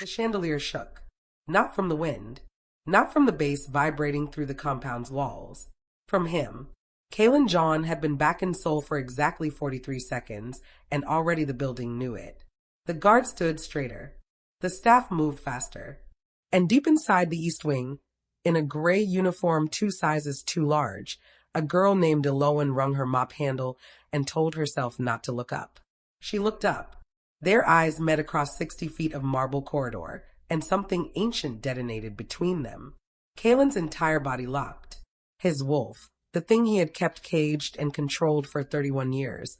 The chandelier shook. Not from the wind. Not from the bass vibrating through the compound's walls. From him. Kaelan Jeon had been back in Seoul for exactly 43 seconds, and already the building knew it. The guard stood straighter. The staff moved faster. And deep inside the East Wing, in a gray uniform 2 sizes too large, a girl named Elowen wrung her mop handle and told herself not to look up. She looked up. Their eyes met across 60 feet of marble corridor, and something ancient detonated between them. Kaelan's entire body locked. His wolf, the thing he had kept caged and controlled for 31 years,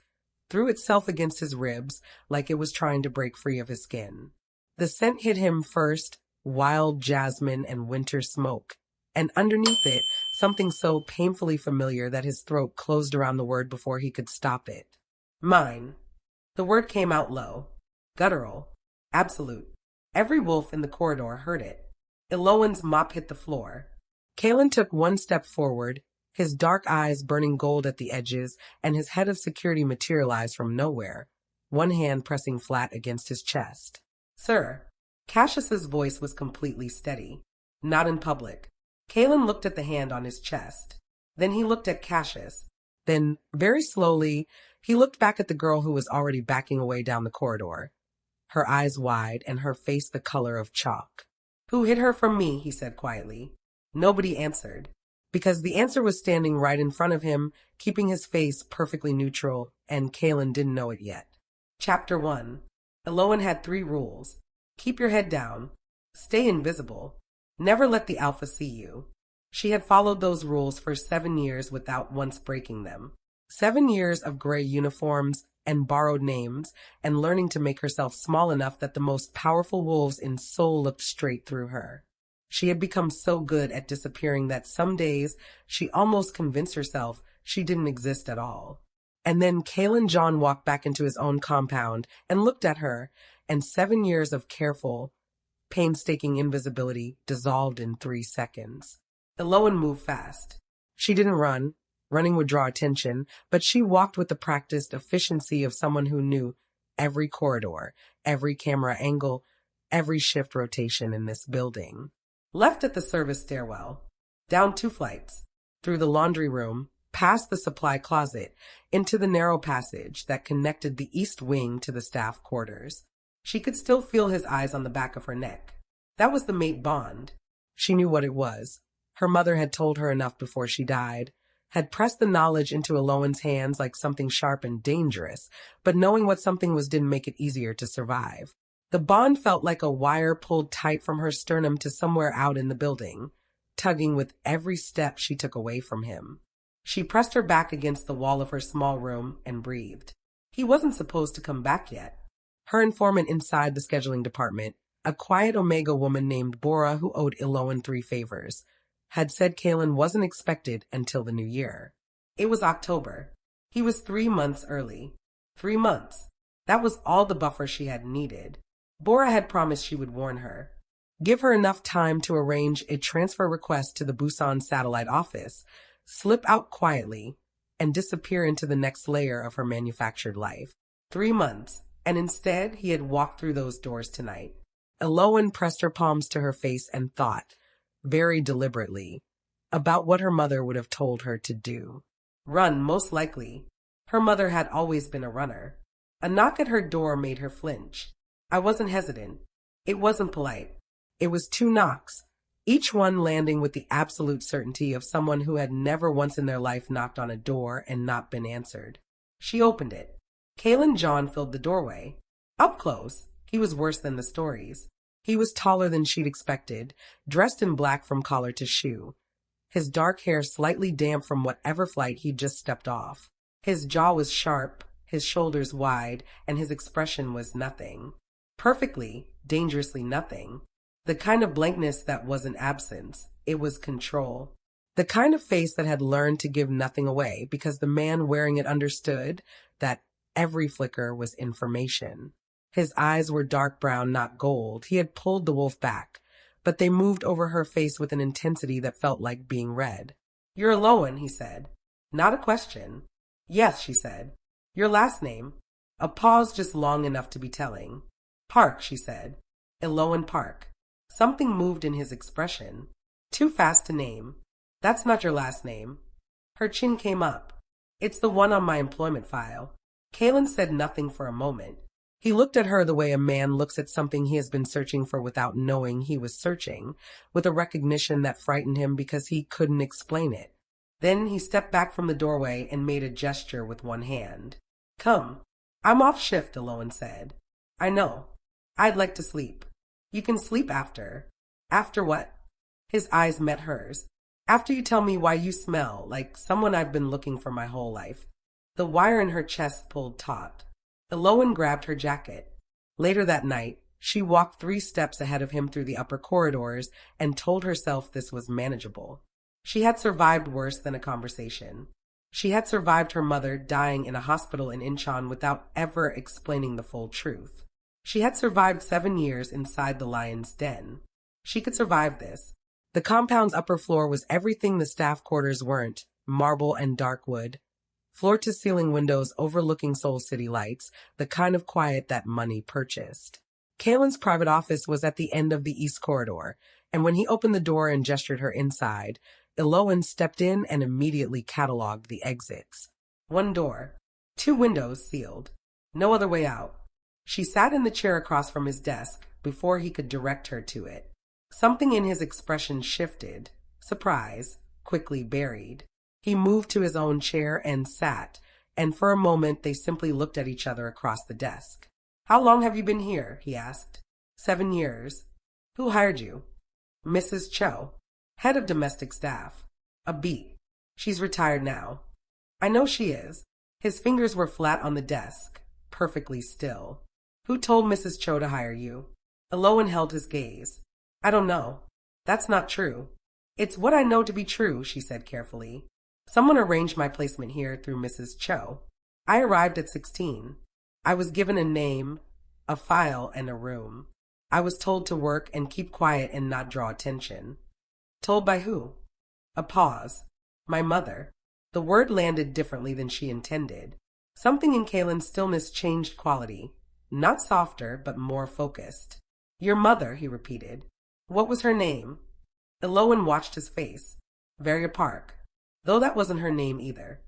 threw itself against his ribs like it was trying to break free of his skin. The scent hit him first, wild jasmine and winter smoke, and underneath it, something so painfully familiar that his throat closed around the word before he could stop it. Mine. The word came out low, guttural, absolute. Every wolf in the corridor heard it. Elowen's mop hit the floor. Kaelan took 1 step forward, his dark eyes burning gold at the edges, and his head of security materialized from nowhere, one hand pressing flat against his chest. Sir. Cassius's voice was completely steady. Not in public. Kaelan looked at the hand on his chest. Then he looked at Cassius. Then, very slowly, he looked back at the girl who was already backing away down the corridor, her eyes wide and her face the color of chalk. Who hid her from me? He said quietly. Nobody answered, because the answer was standing right in front of him, keeping his face perfectly neutral, and Kaelan didn't know it yet. Chapter 1. Elowen had 3 rules. Keep your head down. Stay invisible. Never let the Alpha see you. She had followed those rules for 7 years without once breaking them. 7 years of gray uniforms and borrowed names, and learning to make herself small enough that the most powerful wolves in Seoul looked straight through her. She had become so good at disappearing that some days she almost convinced herself she didn't exist at all. And then Kaelan Jeon walked back into his own compound and looked at her, and 7 years of careful, painstaking invisibility dissolved in 3 seconds. Elowen moved fast. She didn't run. Running would draw attention, but she walked with the practiced efficiency of someone who knew every corridor, every camera angle, every shift rotation in this building. Left at the service stairwell, down 2 flights, through the laundry room, past the supply closet, into the narrow passage that connected the East Wing to the staff quarters. She could still feel his eyes on the back of her neck. That was the mate bond. She knew what it was. Her mother had told her enough before she died, had pressed the knowledge into Elowen's hands like something sharp and dangerous, but knowing what something was didn't make it easier to survive. The bond felt like a wire pulled tight from her sternum to somewhere out in the building, tugging with every step she took away from him. She pressed her back against the wall of her small room and breathed. He wasn't supposed to come back yet. Her informant inside the scheduling department, a quiet Omega woman named Bora who owed Elowen 3 favors, had said Kaelan wasn't expected until the new year. It was October. He was 3 months early. 3 months. That was all the buffer she had needed. Bora had promised she would warn her. Give her enough time to arrange a transfer request to the Busan satellite office, slip out quietly, and disappear into the next layer of her manufactured life. 3 months, and instead he had walked through those doors tonight. Elowen pressed her palms to her face and thought, very deliberately, about what her mother would have told her to do. Run, most likely. Her mother had always been a runner. A knock at her door made her flinch. I wasn't hesitant. It wasn't polite. It was 2 knocks, each one landing with the absolute certainty of someone who had never once in their life knocked on a door and not been answered. She opened it. Kaelan Jeon filled the doorway. Up close, he was worse than the stories. He was taller than she'd expected, dressed in black from collar to shoe, his dark hair slightly damp from whatever flight he'd just stepped off. His jaw was sharp, his shoulders wide, and his expression was nothing. Perfectly, dangerously nothing. The kind of blankness that wasn't absence, it was control. The kind of face that had learned to give nothing away because the man wearing it understood that every flicker was information. His eyes were dark brown, not gold. He had pulled the wolf back, but they moved over her face with an intensity that felt like being read. You're Elowen, he said. Not a question. Yes, she said. Your last name? A pause just long enough to be telling. Park, she said. Eloan Park. Something moved in his expression. Too fast to name. That's not your last name. Her chin came up. It's the one on my employment file. Kaelan said nothing for a moment. He looked at her the way a man looks at something he has been searching for without knowing he was searching, with a recognition that frightened him because he couldn't explain it. Then he stepped back from the doorway and made a gesture with one hand. Come. I'm off shift, Eloan said. I know. I'd like to sleep. You can sleep after. After what? His eyes met hers. After you tell me why you smell like someone I've been looking for my whole life. The wire in her chest pulled taut. Eloan grabbed her jacket. Later that night, she walked 3 steps ahead of him through the upper corridors and told herself this was manageable. She had survived worse than a conversation. She had survived her mother dying in a hospital in Incheon without ever explaining the full truth. She had survived 7 years inside the lion's den. She could survive this. The compound's upper floor was everything the staff quarters weren't: marble and dark wood. Floor-to-ceiling windows overlooking Seoul city lights, the kind of quiet that money purchased. Kaelan's private office was at the end of the east corridor, and when he opened the door and gestured her inside, Eloan stepped in and immediately cataloged the exits. 1 door. 2 windows sealed. No other way out. She sat in the chair across from his desk before he could direct her to it. Something in his expression shifted. Surprise, quickly buried. He moved to his own chair and sat, and for a moment they simply looked at each other across the desk. How long have you been here? He asked. 7 years. Who hired you? Mrs. Cho, head of domestic staff. A beat. She's retired now. I know she is. His fingers were flat on the desk, perfectly still. Who told Mrs. Cho to hire you? Eloan held his gaze. I don't know. That's not true. It's what I know to be true, she said carefully. Someone arranged my placement here through Mrs. Cho. I arrived at 16. I was given a name, a file, and a room. I was told to work and keep quiet and not draw attention. Told by who? A pause. My mother. The word landed differently than she intended. Something in Kaelan's stillness changed quality. Not softer, but more focused. Your mother, he repeated. What was her name? Eloan watched his face. Varia Park. Though that wasn't her name either.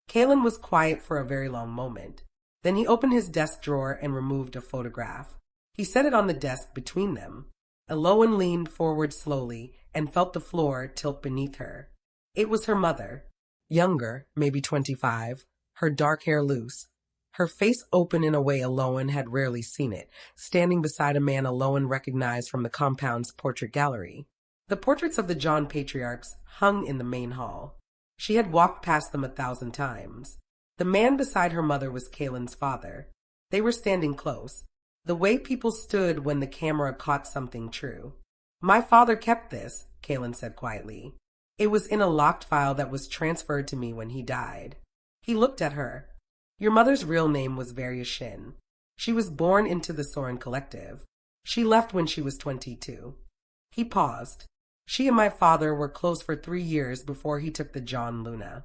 Kaelan was quiet for a very long moment. Then he opened his desk drawer and removed a photograph. He set it on the desk between them. Eloan leaned forward slowly and felt the floor tilt beneath her. It was her mother. Younger, maybe 25, her dark hair loose. Her face open in a way Eloan had rarely seen it, standing beside a man Eloan recognized from the compound's portrait gallery. The portraits of the Jeon patriarchs hung in the main hall. She had walked past them 1,000 times. The man beside her mother was Kaelan's father. They were standing close, the way people stood when the camera caught something true. My father kept this, Kaelan said quietly. It was in a locked file that was transferred to me when he died. He looked at her. Your mother's real name was Varia Shin. She was born into the Soren Collective. She left when she was 22. He paused. She and my father were close for 3 years before he took the John Luna.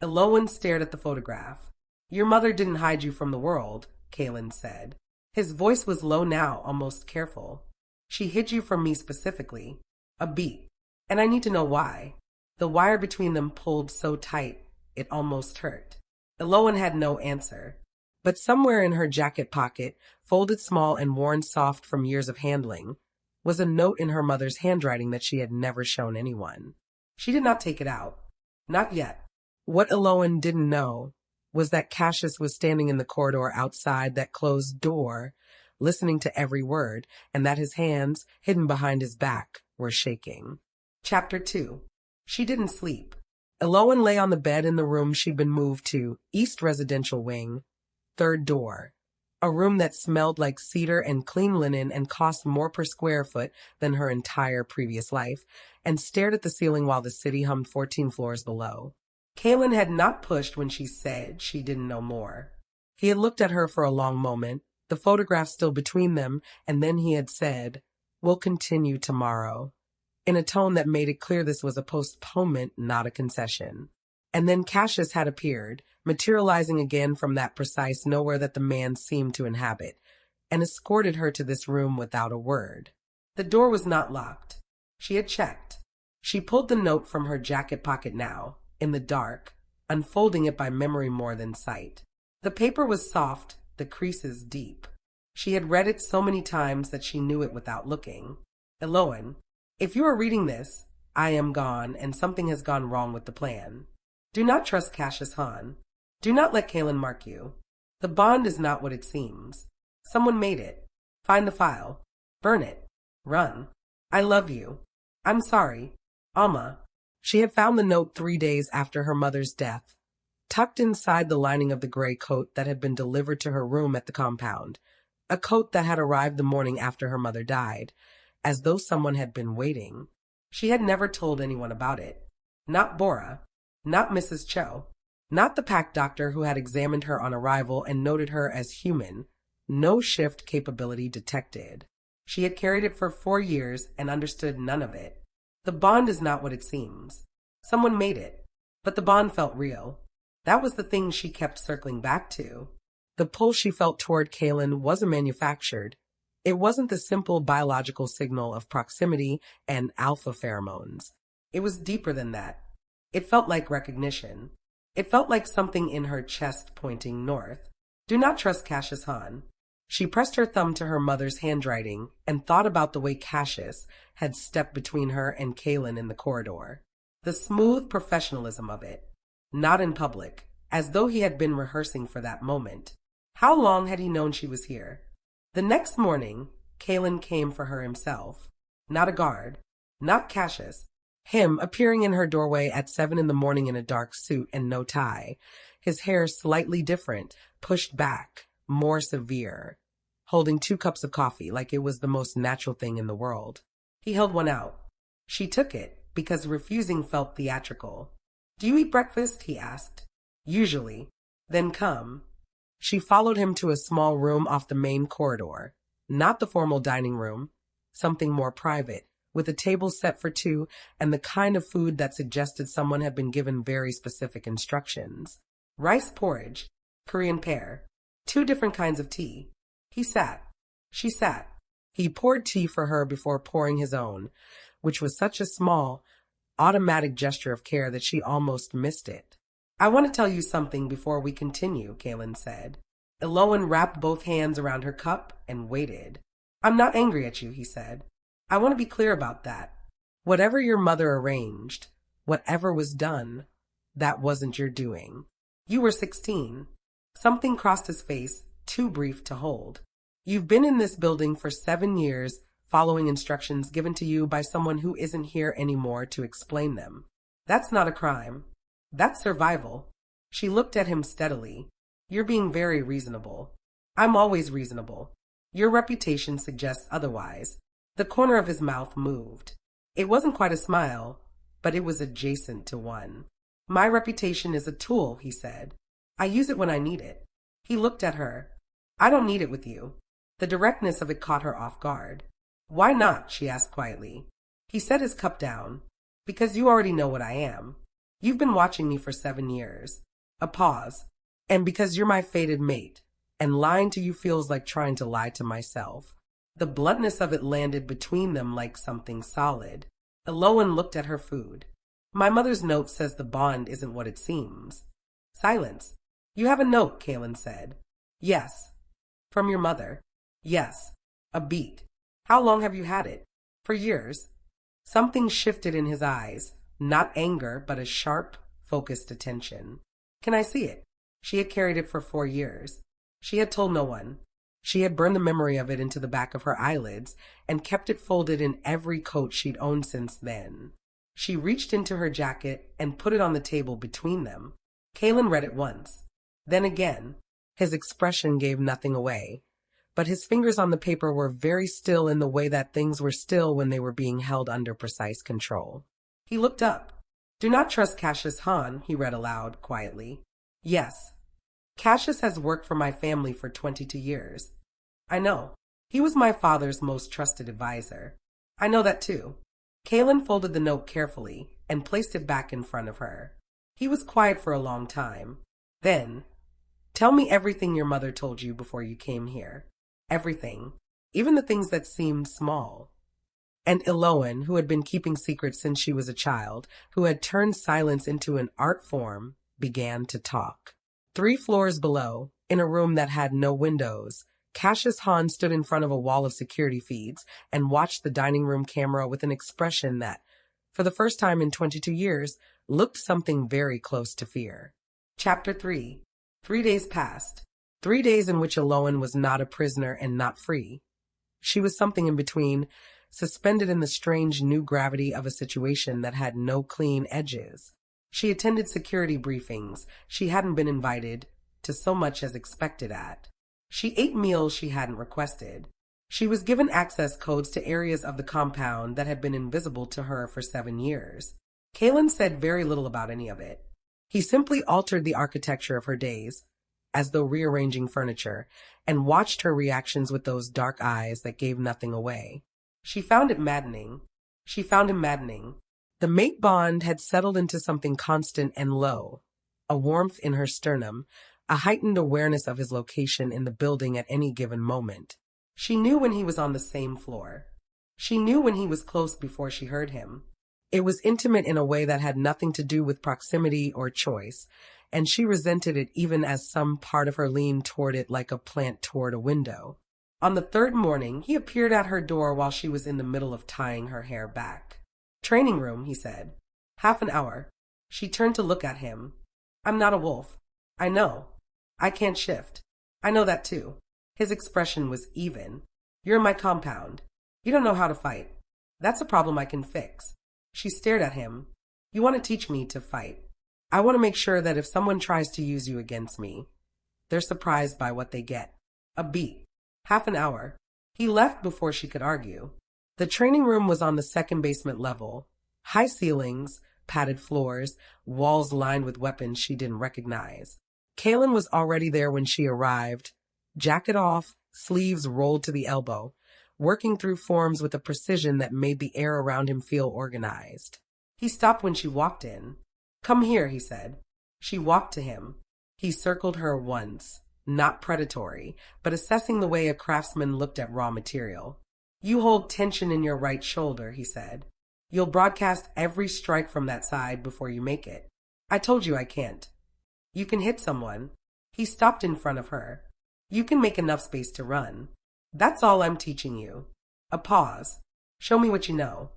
Eloan stared at the photograph. Your mother didn't hide you from the world, Kaelan said. His voice was low now, almost careful. She hid you from me specifically. A beat. And I need to know why. The wire between them pulled so tight, it almost hurt. Eloan had no answer. But somewhere in her jacket pocket, folded small and worn soft from years of handling, was a note in her mother's handwriting that she had never shown anyone. She did not take it out. Not yet. What Eloan didn't know was that Cassius was standing in the corridor outside that closed door, listening to every word, and that his hands, hidden behind his back, were shaking. Chapter 2. She didn't sleep. Eloan lay on the bed in the room she'd been moved to, East Residential Wing, 3rd door. A room that smelled like cedar and clean linen and cost more per square foot than her entire previous life, and stared at the ceiling while the city hummed 14 floors below. Kaelan had not pushed when she said she didn't know more. He had looked at her for a long moment, the photograph still between them, and then he had said, "We'll continue tomorrow," in a tone that made it clear this was a postponement, not a concession. And then Cassius had appeared, materializing again from that precise nowhere that the man seemed to inhabit. and escorted her to this room without a word. The door was not locked. She had checked. She pulled the note from her jacket pocket now, in the dark, unfolding it by memory more than sight. The paper was soft, the creases deep. She had read it so many times that she knew it without looking. Eloan, if you are reading this, I am gone and something has gone wrong with the plan. Do not trust Cassius Han. Do not let Kaelan mark you. The bond is not what it seems. Someone made it. Find the file. Burn it. Run. I love you. I'm sorry. Alma. She had found the note 3 days after her mother's death, tucked inside the lining of the gray coat that had been delivered to her room at the compound, a coat that had arrived the morning after her mother died, as though someone had been waiting. She had never told anyone about it. Not Bora. Not Mrs. Cho. Not the pack doctor who had examined her on arrival and noted her as human. No shift capability detected. She had carried it for 4 years and understood none of it. The bond is not what it seems. Someone made it, but the bond felt real. That was the thing she kept circling back to. The pull she felt toward Kaelan wasn't manufactured. It wasn't the simple biological signal of proximity and alpha pheromones. It was deeper than that. It felt like recognition. It felt like something in her chest pointing north. Do not trust Cassius Han. She pressed her thumb to her mother's handwriting and thought about the way Cassius had stepped between her and Kaelan in the corridor. The smooth professionalism of it. Not in public, as though he had been rehearsing for that moment. How long had he known she was here? The next morning, Kaelan came for her himself. Not a guard. Not Cassius. Him appearing in her doorway at 7 in the morning in a dark suit and no tie. His hair slightly different, pushed back, more severe. Holding 2 cups of coffee like it was the most natural thing in the world. He held one out. She took it because refusing felt theatrical. Do you eat breakfast? He asked. Usually. Then come. She followed him to a small room off the main corridor. Not the formal dining room. Something more private, with a table set for 2 and the kind of food that suggested someone had been given very specific instructions. Rice porridge, Korean pear, 2 different kinds of tea. He sat. She sat. He poured tea for her before pouring his own, which was such a small, automatic gesture of care that she almost missed it. I want to tell you something before we continue, Kaelan said. Eloan wrapped both hands around her cup and waited. I'm not angry at you, he said. I want to be clear about that. Whatever your mother arranged, whatever was done, that wasn't your doing. You were 16. Something crossed his face, too brief to hold. You've been in this building for 7 years, following instructions given to you by someone who isn't here anymore to explain them. That's not a crime. That's survival. She looked at him steadily. You're being very reasonable. I'm always reasonable. Your reputation suggests otherwise. The corner of his mouth moved. It wasn't quite a smile, but it was adjacent to one. My reputation is a tool, he said. I use it when I need it. He looked at her. I don't need it with you. The directness of it caught her off guard. Why not? She asked quietly. He set his cup down. Because you already know what I am. You've been watching me for 7 years. A pause. And because you're my fated mate, and lying to you feels like trying to lie to myself. The bluntness of it landed between them like something solid. Eloan looked at her food. My mother's note says the bond isn't what it seems. Silence. You have a note, Kaelan said. Yes. From your mother. Yes. A beat. How long have you had it? For years. Something shifted in his eyes. Not anger, but a sharp, focused attention. Can I see it? She had carried it for 4 years. She had told no one. She had burned the memory of it into the back of her eyelids and kept it folded in every coat she'd owned since then. She reached into her jacket and put it on the table between them. Kaelan read it once. Then again. His expression gave nothing away. But his fingers on the paper were very still in the way that things were still when they were being held under precise control. He looked up. Do not trust Cassius Han, he read aloud, quietly. Yes. Cassius has worked for my family for 22 years. I know. He was my father's most trusted advisor. I know that too. Kaelan folded the note carefully and placed it back in front of her. He was quiet for a long time. Then, tell me everything your mother told you before you came here. Everything. Even the things that seemed small. And Eloan, who had been keeping secrets since she was a child, who had turned silence into an art form, began to talk. 3 floors below, in a room that had no windows, Cassius Hahn stood in front of a wall of security feeds and watched the dining room camera with an expression that, for the first time in 22 years, looked something very close to fear. Chapter 3. 3 days passed. 3 days in which Eloan was not a prisoner and not free. She was something in between, suspended in the strange new gravity of a situation that had no clean edges. She attended security briefings she hadn't been invited to so much as expected at. She ate meals she hadn't requested. She was given access codes to areas of the compound that had been invisible to her for 7 years. Kaelan said very little about any of it. He simply altered the architecture of her days, as though rearranging furniture, and watched her reactions with those dark eyes that gave nothing away. She found it maddening. She found him maddening. The mate bond had settled into something constant and low, a warmth in her sternum, a heightened awareness of his location in the building at any given moment. She knew when he was on the same floor. She knew when he was close before she heard him. It was intimate in a way that had nothing to do with proximity or choice, and she resented it even as some part of her leaned toward it like a plant toward a window. On the 3rd morning, he appeared at her door while she was in the middle of tying her hair back. "Training room," he said. "Half an hour." She turned to look at him. "I'm not a wolf. I know. I can't shift. I know that too." His expression was even. "You're in my compound. You don't know how to fight. That's a problem I can fix." She stared at him. "You want to teach me to fight. I want to make sure that if someone tries to use you against me, they're surprised by what they get. A beat. Half an hour." He left before she could argue. The training room was on the 2nd basement level. High ceilings, padded floors, walls lined with weapons she didn't recognize. Kaelan was already there when she arrived, jacket off, sleeves rolled to the elbow, working through forms with a precision that made the air around him feel organized. He stopped when she walked in. "Come here," he said. She walked to him. He circled her once, not predatory, but assessing the way a craftsman looked at raw material. "You hold tension in your right shoulder," he said. "You'll broadcast every strike from that side before you make it. I told you I can't. You can hit someone." He stopped in front of her. "You can make enough space to run. That's all I'm teaching you." A pause. "Show me what you know."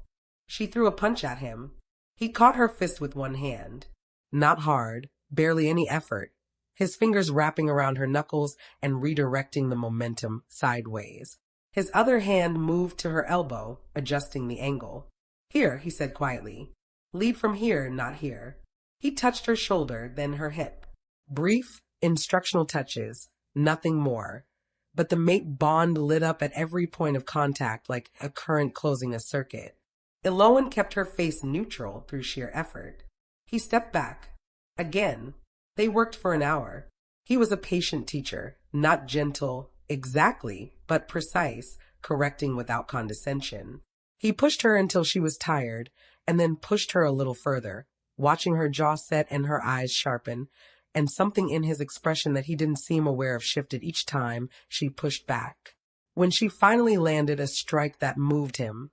She threw a punch at him. He caught her fist with one hand. Not hard, barely any effort. His fingers wrapping around her knuckles and redirecting the momentum sideways. His other hand moved to her elbow, adjusting the angle. "Here," he said quietly. "Lead from here, not here." He touched her shoulder, then her hip. Brief, instructional touches, nothing more. But the mate bond lit up at every point of contact like a current closing a circuit. Eloan kept her face neutral through sheer effort. He stepped back. Again. They worked for an hour. He was a patient teacher, not gentle, exactly, but precise, correcting without condescension. He pushed her until she was tired, and then pushed her a little further, watching her jaw set and her eyes sharpen, and something in his expression that he didn't seem aware of shifted each time she pushed back. When she finally landed a strike that moved him,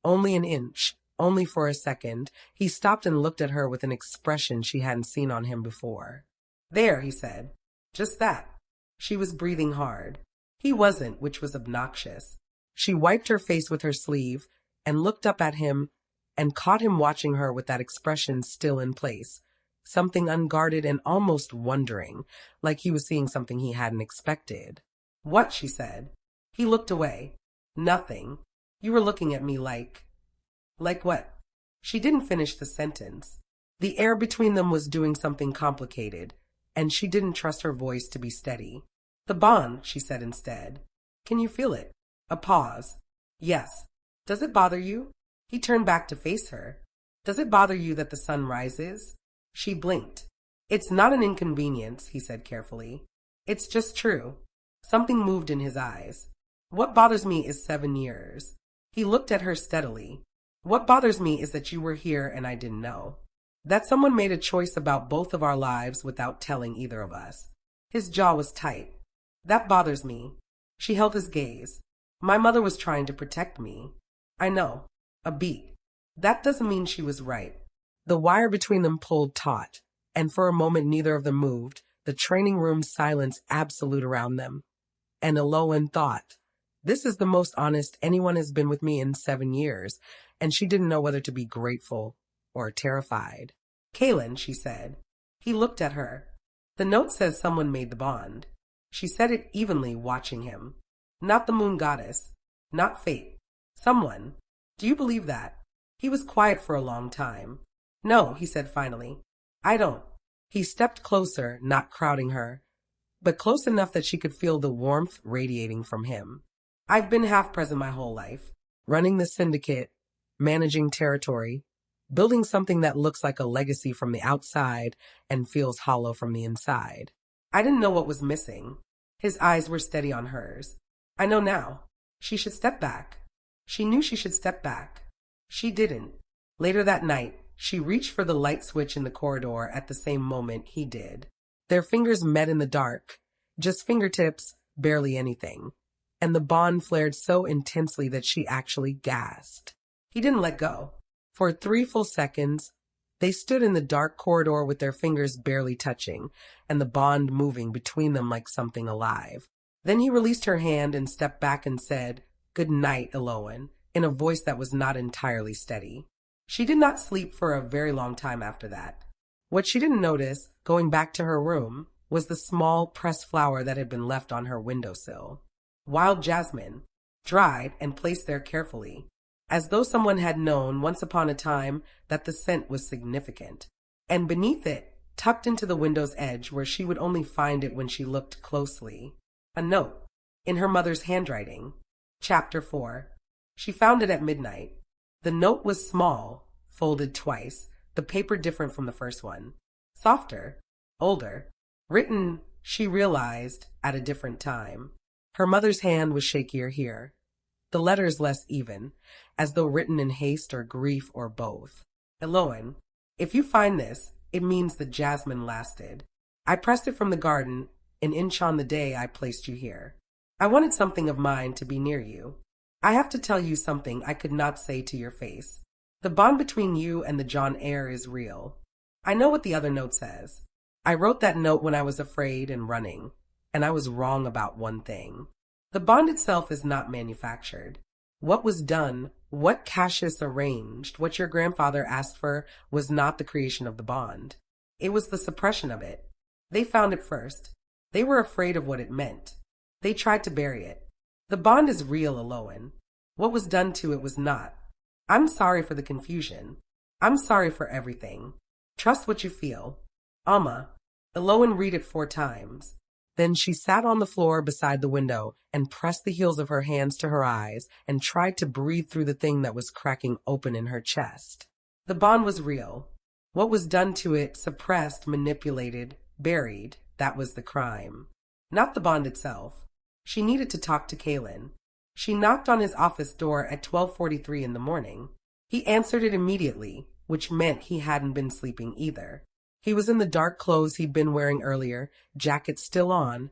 only an inch, only for a second, he stopped and looked at her with an expression she hadn't seen on him before. "There," he said. "Just that." She was breathing hard. He wasn't, which was obnoxious. She wiped her face with her sleeve and looked up at him and caught him watching her with that expression still in place, something unguarded and almost wondering, like he was seeing something he hadn't expected. "What?" she said. He looked away. "Nothing. You were looking at me like..." "Like what?" She didn't finish the sentence. The air between them was doing something complicated, and she didn't trust her voice to be steady. "The bond," she said instead. "Can you feel it?" A pause. "Yes." "Does it bother you?" He turned back to face her. "Does it bother you that the sun rises?" She blinked. "It's not an inconvenience," he said carefully. "It's just true." Something moved in his eyes. "What bothers me is 7 years." He looked at her steadily. "What bothers me is that you were here and I didn't know. That someone made a choice about both of our lives without telling either of us." His jaw was tight. "That bothers me. She held his gaze. My mother was trying to protect me. I know. A beat. That doesn't mean she was right. The wire between them pulled taut, and for a moment neither of them moved, the training room silence absolute around them. And Aloan thought, this is the most honest anyone has been with me in 7 years, and she didn't know whether to be grateful or terrified. Kaelan, she said. He looked at her. The note says someone made the bond. She said it evenly, watching him. Not the moon goddess. Not fate. Someone. Do you believe that? He was quiet for a long time. No, he said finally. I don't. He stepped closer, not crowding her, but close enough that she could feel the warmth radiating from him. I've been half present my whole life, running the syndicate, managing territory, building something that looks like a legacy from the outside and feels hollow from the inside. I didn't know what was missing. His eyes were steady on hers. I know now. She should step back. She knew she should step back. She didn't. Later that night, she reached for the light switch in the corridor at the same moment he did. Their fingers met in the dark, just fingertips, barely anything. And the bond flared so intensely that she actually gasped. He didn't let go. For 3 full seconds, they stood in the dark corridor with their fingers barely touching, and the bond moving between them like something alive. Then he released her hand and stepped back and said, "Good night, Aloan," in a voice that was not entirely steady. She did not sleep for a very long time after that. What she didn't notice, going back to her room, was the small pressed flower that had been left on her windowsill. Wild jasmine, dried and placed there carefully, as though someone had known once upon a time that the scent was significant. And beneath it, tucked into the window's edge where she would only find it when she looked closely, a note, in her mother's handwriting. Chapter 4. She found it at midnight. The note was small, folded twice, the paper different from the first one. Softer, older, written, she realized, at a different time. Her mother's hand was shakier here. The letters less even, as though written in haste or grief or both. Aloan, if you find this, it means the jasmine lasted. I pressed it from the garden, an inch on the day I placed you here. I wanted something of mine to be near you. I have to tell you something I could not say to your face. The bond between you and the John heir is real. I know what the other note says. I wrote that note when I was afraid and running, and I was wrong about one thing. The bond itself is not manufactured. What was done, what Cassius arranged, what your grandfather asked for, was not the creation of the bond. It was the suppression of it. They found it first. They were afraid of what it meant. They tried to bury it. The bond is real, Aloan. What was done to it was not. I'm sorry for the confusion. I'm sorry for everything. Trust what you feel. Alma. Aloan read it 4 times. Then she sat on the floor beside the window and pressed the heels of her hands to her eyes and tried to breathe through the thing that was cracking open in her chest. The bond was real. What was done to it, suppressed, manipulated, buried, that was the crime. Not the bond itself. She needed to talk to Kaelan. She knocked on his office door at 12:43 in the morning. He answered it immediately, which meant he hadn't been sleeping either. He was in the dark clothes he'd been wearing earlier, jacket still on,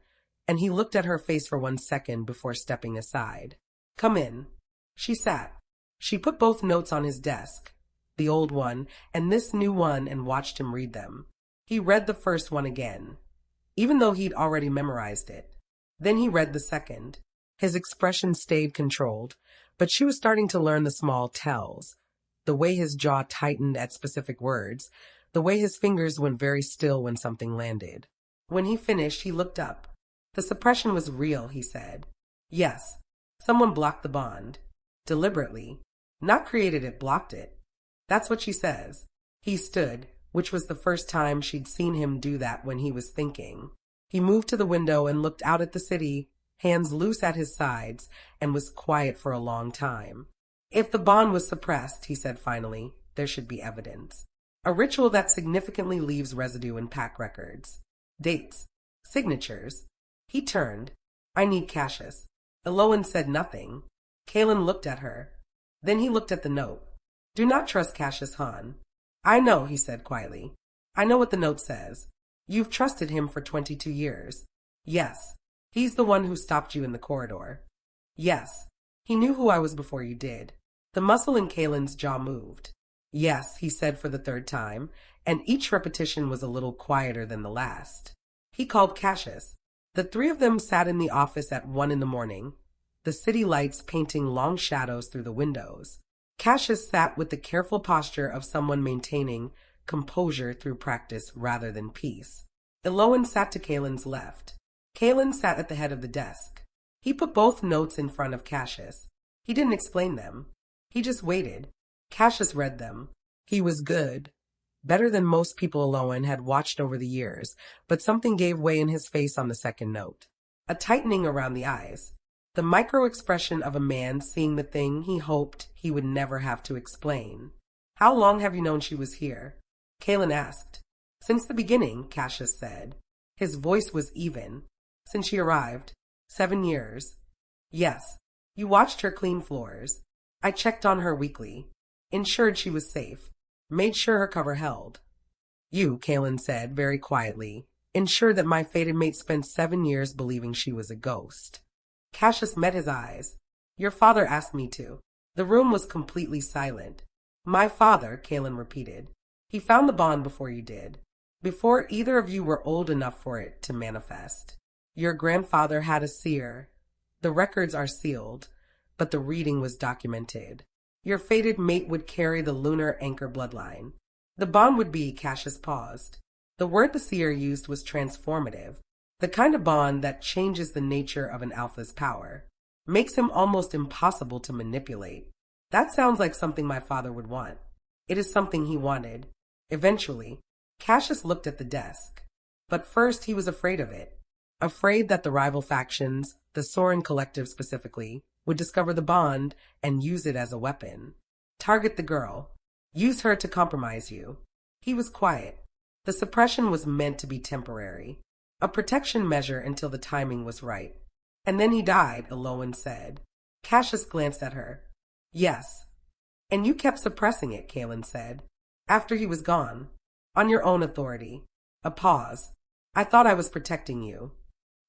and he looked at her face for 1 second before stepping aside. "Come in." She sat. She put both notes on his desk, the old one and this new one, and watched him read them. He read the first one again, even though he'd already memorized it. Then he read the second. His expression stayed controlled, but she was starting to learn the small tells, the way his jaw tightened at specific words, the way his fingers went very still when something landed. When he finished, he looked up. The suppression was real, he said. Yes, someone blocked the bond. Deliberately. Not created it, blocked it. That's what she says. He stood, which was the first time she'd seen him do that when he was thinking. He moved to the window and looked out at the city, hands loose at his sides, and was quiet for a long time. If the bond was suppressed, he said finally, there should be evidence. A ritual that significantly leaves residue in pack records. Dates. Signatures. He turned. I need Cassius. Aloan said nothing. Kaelan looked at her. Then he looked at the note. Do not trust Cassius Han. I know, he said quietly. I know what the note says. You've trusted him for 22 years. Yes. He's the one who stopped you in the corridor. Yes. He knew who I was before you did. The muscle in Kaelan's jaw moved. Yes, he said for the third time, and each repetition was a little quieter than the last. He called Cassius. The three of them sat in the office at 1 in the morning, the city lights painting long shadows through the windows. Cassius sat with the careful posture of someone maintaining composure through practice rather than peace. Eloan sat to Kaelan's left. Kaelan sat at the head of the desk. He put both notes in front of Cassius. He didn't explain them. He just waited. Cassius read them. He was good. Better than most people Eloan had watched over the years, but something gave way in his face on the second note. A tightening around the eyes. The micro-expression of a man seeing the thing he hoped he would never have to explain. How long have you known she was here? Kaelan asked. Since the beginning, Cassius said. His voice was even. Since she arrived. 7 years. Yes. You watched her clean floors. I checked on her weekly. Ensured she was safe. Made sure her cover held. You, Kaelan said very quietly, ensured that my fated mate spent 7 years believing she was a ghost. Cassius met his eyes. Your father asked me to. The room was completely silent. My father, Kaelan repeated. He found the bond before you did. Before either of you were old enough for it to manifest. Your grandfather had a seer. The records are sealed, but the reading was documented. Your fated mate would carry the lunar anchor bloodline. The bond would be, Cassius paused. The word the seer used was transformative. The kind of bond that changes the nature of an alpha's power. Makes him almost impossible to manipulate. That sounds like something my father would want. It is something he wanted. Eventually, Cassius looked at the desk. But first he was afraid of it. Afraid that the rival factions, the Soren Collective specifically, would discover the bond and use it as a weapon. Target the girl. Use her to compromise you. He was quiet. The suppression was meant to be temporary. A protection measure until the timing was right. And then he died, Eloan said. Cassius glanced at her. Yes. And you kept suppressing it, Kaelan said. After he was gone. On your own authority. A pause. I thought I was protecting you.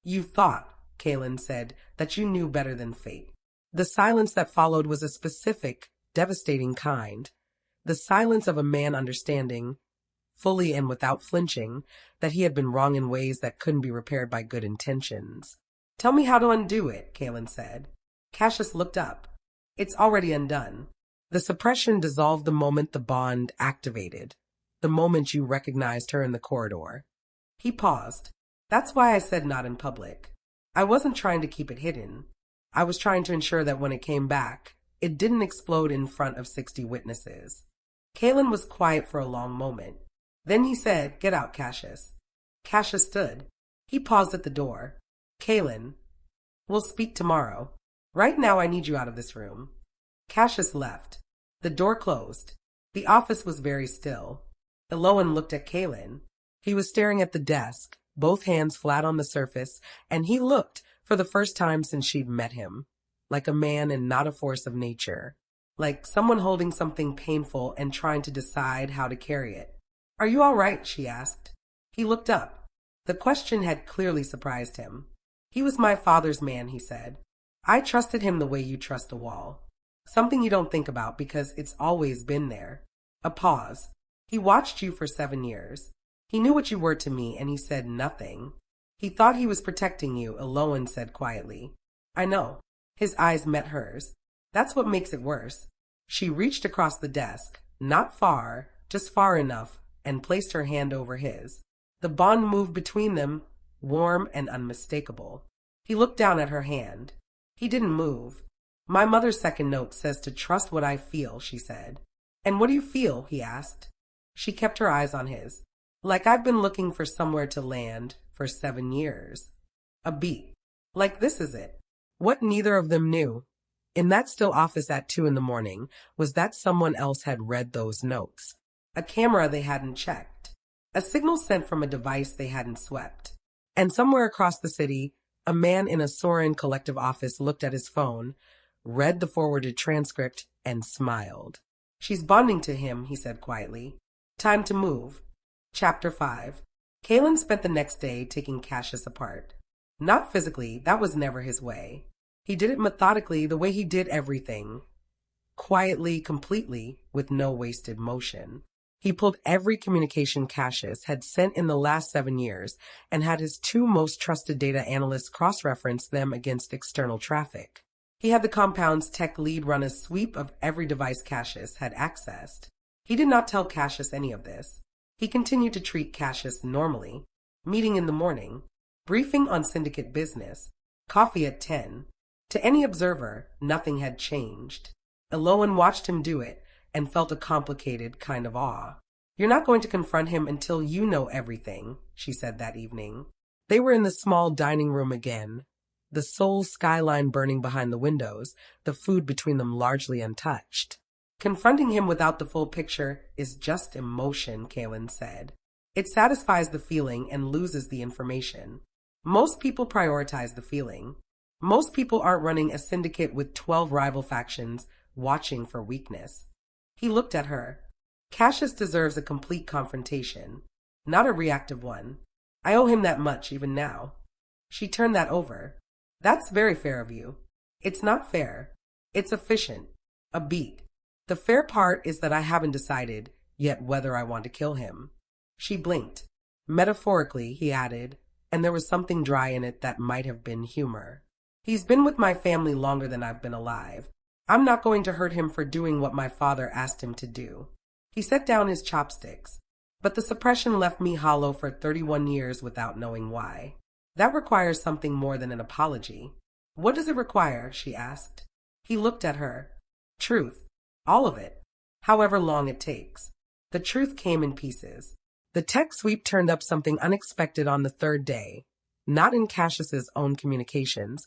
You thought, Kaelan said, that you knew better than fate. The silence that followed was a specific, devastating kind. The silence of a man understanding, fully and without flinching, that he had been wrong in ways that couldn't be repaired by good intentions. Tell me how to undo it, Kaelan said. Cassius looked up. It's already undone. The suppression dissolved the moment the bond activated, the moment you recognized her in the corridor. He paused. That's why I said not in public. I wasn't trying to keep it hidden. I was trying to ensure that when it came back, it didn't explode in front of 60 witnesses. Kaelan was quiet for a long moment. Then he said, Get out, Cassius. Cassius stood. He paused at the door. Kaelan, we'll speak tomorrow. Right now I need you out of this room. Cassius left. The door closed. The office was very still. Eloan looked at Kaelan. He was staring at the desk, both hands flat on the surface, and he looked, for the first time since she'd met him, like a man and not a force of nature, like someone holding something painful and trying to decide how to carry it. Are you all right? She asked. He looked up. The question had clearly surprised him. He was my father's man, he said. I trusted him the way you trust a wall. Something you don't think about because it's always been there. A pause. He watched you for 7 years. He knew what you were to me, and he said nothing. He thought he was protecting you, Eloan said quietly. I know. His eyes met hers. That's what makes it worse. She reached across the desk, not far, just far enough, and placed her hand over his. The bond moved between them, warm and unmistakable. He looked down at her hand. He didn't move. My mother's second note says to trust what I feel, she said. And what do you feel? He asked. She kept her eyes on his. Like I've been looking for somewhere to land for 7 years. A beat. Like this is it. What neither of them knew, in that still office at 2 in the morning, was that someone else had read those notes. A camera they hadn't checked. A signal sent from a device they hadn't swept. And somewhere across the city, a man in a Soren Collective office looked at his phone, read the forwarded transcript, and smiled. She's bonding to him, he said quietly. Time to move. Chapter 5. Kaelan spent the next day taking Cassius apart. Not physically, that was never his way. He did it methodically, the way he did everything. Quietly, completely, with no wasted motion. He pulled every communication Cassius had sent in the last 7 years and had his 2 most trusted data analysts cross-reference them against external traffic. He had the compound's tech lead run a sweep of every device Cassius had accessed. He did not tell Cassius any of this. He continued to treat Cassius normally. Meeting in the morning, briefing on syndicate business, coffee at 10. To any observer, nothing had changed. Eloan watched him do it and felt a complicated kind of awe. "You're not going to confront him until you know everything," she said that evening. They were in the small dining room again, the sole skyline burning behind the windows, the food between them largely untouched. "Confronting him without the full picture is just emotion," Kaelan said. "It satisfies the feeling and loses the information. Most people prioritize the feeling. Most people aren't running a syndicate with 12 rival factions watching for weakness." He looked at her. "Cassius deserves a complete confrontation, not a reactive one. I owe him that much even now." She turned that over. "That's very fair of you." "It's not fair. It's efficient. A beat. The fair part is that I haven't decided yet whether I want to kill him." She blinked. "Metaphorically," he added, and there was something dry in it that might have been humor. "He's been with my family longer than I've been alive. I'm not going to hurt him for doing what my father asked him to do." He set down his chopsticks. "But the suppression left me hollow for 31 years without knowing why. That requires something more than an apology." "What does it require?" she asked. He looked at her. "Truth. All of it. However long it takes." The truth came in pieces. The tech sweep turned up something unexpected on the 3rd day. Not in Cassius's own communications,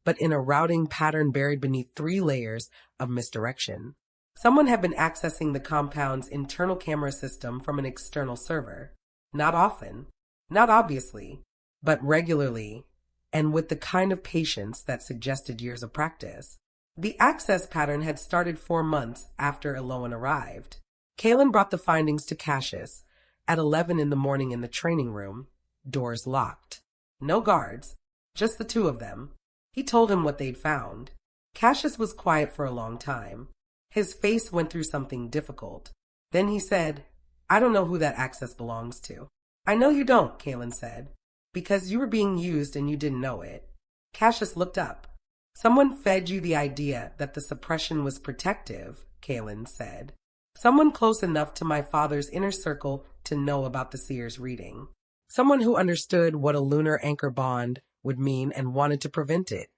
but in a routing pattern buried beneath 3 layers of misdirection. Someone had been accessing the compound's internal camera system from an external server. Not often, not obviously, but regularly, and with the kind of patience that suggested years of practice. The access pattern had started 4 months after Eloan arrived. Kaelan brought the findings to Cassius at 11 in the morning in the training room, doors locked. No guards, just the 2 of them. He told him what they'd found. Cassius was quiet for a long time. His face went through something difficult. Then he said, "I don't know who that access belongs to." "I know you don't," Kaelan said, "because you were being used and you didn't know it." Cassius looked up. "Someone fed you the idea that the suppression was protective," Kaelan said. "Someone close enough to my father's inner circle to know about the seer's reading. Someone who understood what a lunar anchor bond would mean and wanted to prevent it.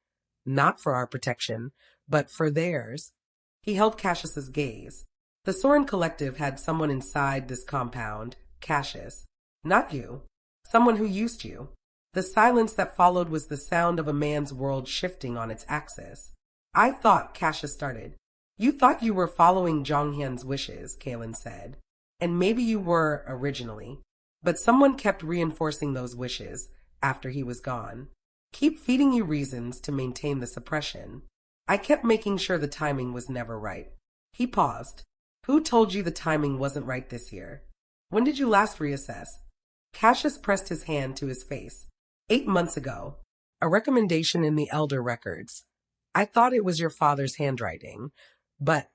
Not for our protection, but for theirs." He held Cassius's gaze. The Soren Collective had someone inside this compound, Cassius. Not you. Someone who used you. The silence that followed was the sound of a man's world shifting on its axis. "I thought," Cassius started. "You thought you were following Jonghyun's wishes," Kaelan said. "And maybe you were originally. But someone kept reinforcing those wishes after he was gone. Keep feeding you reasons to maintain the suppression. I kept making sure the timing was never right." He paused. "Who told you the timing wasn't right this year? When did you last reassess?" Cassius pressed his hand to his face. 8 months ago. A recommendation in the elder records. I thought it was your father's handwriting, but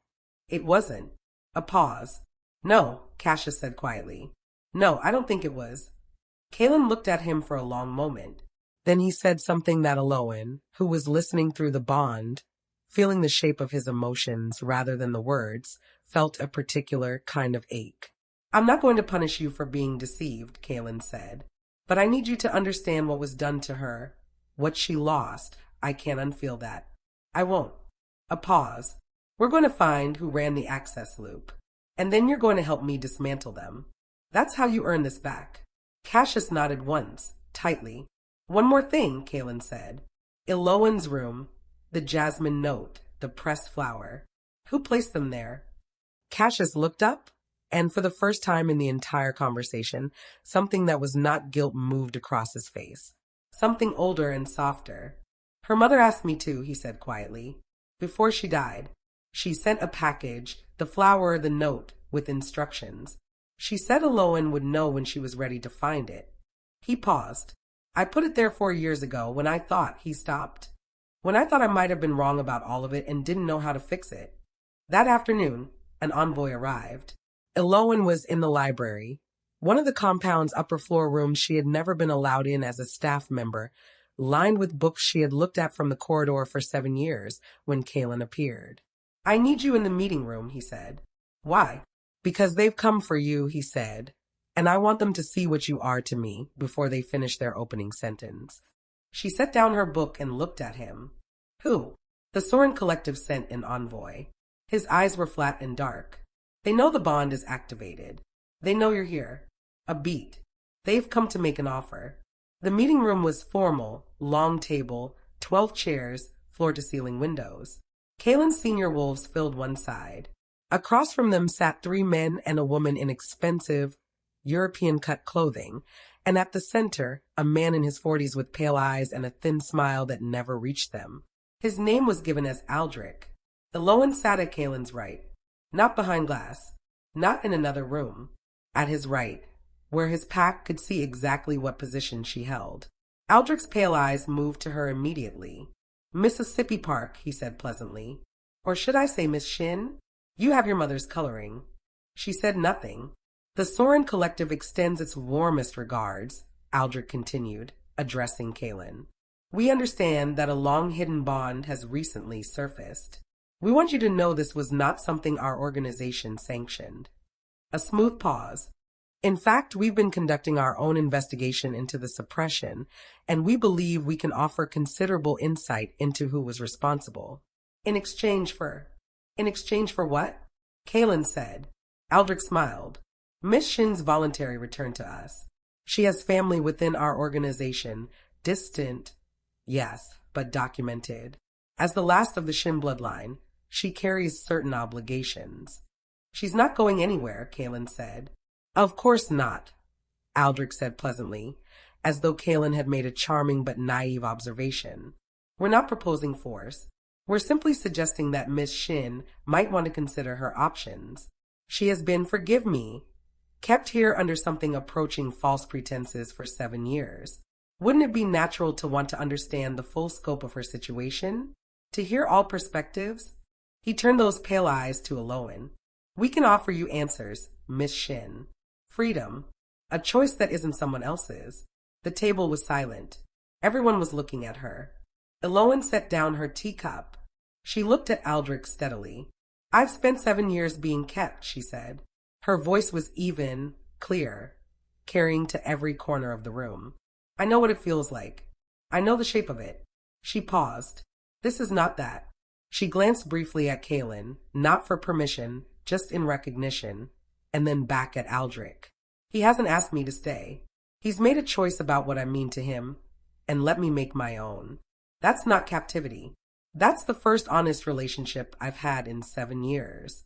it wasn't." A pause. "No," Cassius said quietly. "No, I don't think it was." Kaelan looked at him for a long moment. Then he said something that Eloan, who was listening through the bond, feeling the shape of his emotions rather than the words, felt a particular kind of ache. "I'm not going to punish you for being deceived," Kaelan said, "but I need you to understand what was done to her. What she lost. I can't unfeel that." "I won't." A pause. "We're going to find who ran the access loop, and then you're going to help me dismantle them. That's how you earn this back." Cassius nodded once, tightly. "One more thing," Kaelan said. "Eloan's room, the jasmine note, the pressed flower. Who placed them there?" Cassius looked up, and for the first time in the entire conversation, something that was not guilt moved across his face. Something older and softer. "Her mother asked me to," he said quietly. "Before she died. She sent a package, the flower, the note, with instructions. She said Eloan would know when she was ready to find it." He paused. I put it there 4 years ago when I thought he stopped. When I thought I might have been wrong about all of it and didn't know how to fix it. That afternoon, an envoy arrived. Elowen was in the library, one of the compound's upper floor rooms she had never been allowed in as a staff member, lined with books she had looked at from the corridor for 7 years when Kaelan appeared. I need you in the meeting room, he said. Why? Because they've come for you, he said, and I want them to see what you are to me before they finish their opening sentence. She set down her book and looked at him. Who? The Soren Collective sent an envoy. His eyes were flat and dark. They know the bond is activated. They know you're here. A beat. They've come to make an offer. The meeting room was formal, long table, 12 chairs, floor-to-ceiling windows. Kaelan's senior wolves filled one side. Across from them sat 3 men and a woman in expensive, European-cut clothing, and at the center, a man in his 40s with pale eyes and a thin smile that never reached them. His name was given as Aldrich. Elowen sat at Kaelan's right, not behind glass, not in another room, at his right, where his pack could see exactly what position she held. Aldrich's pale eyes moved to her immediately. Mississippi Park, he said pleasantly. Or should I say Miss Shin? You have your mother's coloring. She said nothing. The Soren Collective extends its warmest regards, Aldrich continued, addressing Kaelan. We understand that a long-hidden bond has recently surfaced. We want you to know this was not something our organization sanctioned. A smooth pause. In fact, we've been conducting our own investigation into the suppression, and we believe we can offer considerable insight into who was responsible. In exchange for what? Kaelan said. Aldrich smiled. Miss Shin's voluntary return to us. She has family within our organization, distant, yes, but documented. As the last of the Shin bloodline, she carries certain obligations. She's not going anywhere, Kaelan said. Of course not, Aldrich said pleasantly, as though Kaelan had made a charming but naive observation. We're not proposing force. We're simply suggesting that Miss Shin might want to consider her options. She has been, forgive me, kept here under something approaching false pretenses for 7 years. Wouldn't it be natural to want to understand the full scope of her situation? To hear all perspectives? He turned those pale eyes to Elowen. We can offer you answers, Miss Shin. Freedom. A choice that isn't someone else's. The table was silent. Everyone was looking at her. Elowen set down her teacup. She looked at Aldrich steadily. I've spent 7 years being kept, she said. Her voice was even, clear, carrying to every corner of the room. I know what it feels like. I know the shape of it. She paused. This is not that. She glanced briefly at Kaelan, not for permission, just in recognition, and then back at Aldrich. He hasn't asked me to stay. He's made a choice about what I mean to him, and let me make my own. That's not captivity. That's the first honest relationship I've had in 7 years.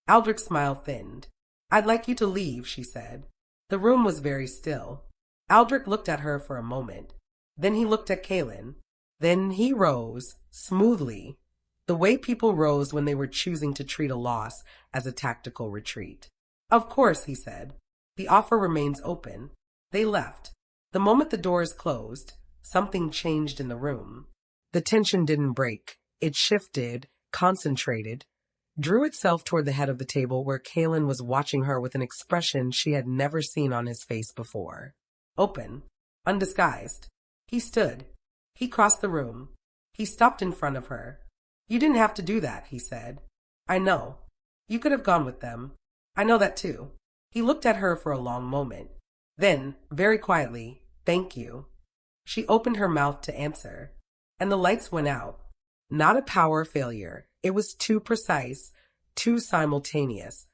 Aldrich's smile thinned. I'd like you to leave, she said. The room was very still. Aldrich looked at her for a moment. Then he looked at Kaelan. Then he rose, smoothly, the way people rose when they were choosing to treat a loss as a tactical retreat. Of course, he said. The offer remains open. They left. The moment the doors closed, something changed in the room. The tension didn't break. It shifted, concentrated, drew itself toward the head of the table where Kaelan was watching her with an expression she had never seen on his face before. Open, undisguised. He stood. He crossed the room. He stopped in front of her. You didn't have to do that, he said. I know. You could have gone with them. I know that too. He looked at her for a long moment. Then, very quietly, thank you. She opened her mouth to answer, and the lights went out. Not a power failure. It was too precise, too simultaneous.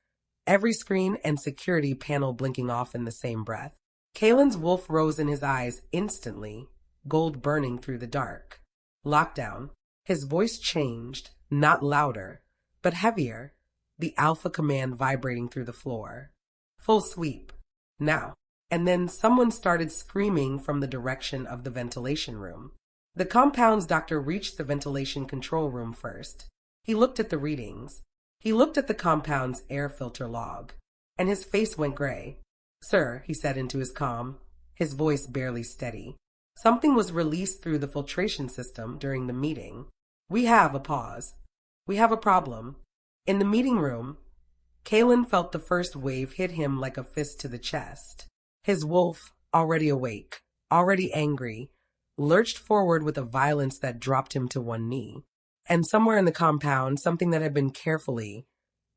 Every screen and security panel blinking off in the same breath. Kaelan's wolf rose in his eyes instantly, gold burning through the dark. Lockdown. His voice changed, not louder, but heavier, the alpha command vibrating through the floor. Full sweep. Now. And then someone started screaming from the direction of the ventilation room. The compound's doctor reached the ventilation control room first. He looked at the readings. He looked at the compound's air filter log, and his face went gray. Sir, he said into his comm, his voice barely steady. Something was released through the filtration system during the meeting. We have a pause. We have a problem. In the meeting room, Kaelan felt the first wave hit him like a fist to the chest. His wolf, already awake, already angry, lurched forward with a violence that dropped him to one knee. And somewhere in the compound, something that had been carefully,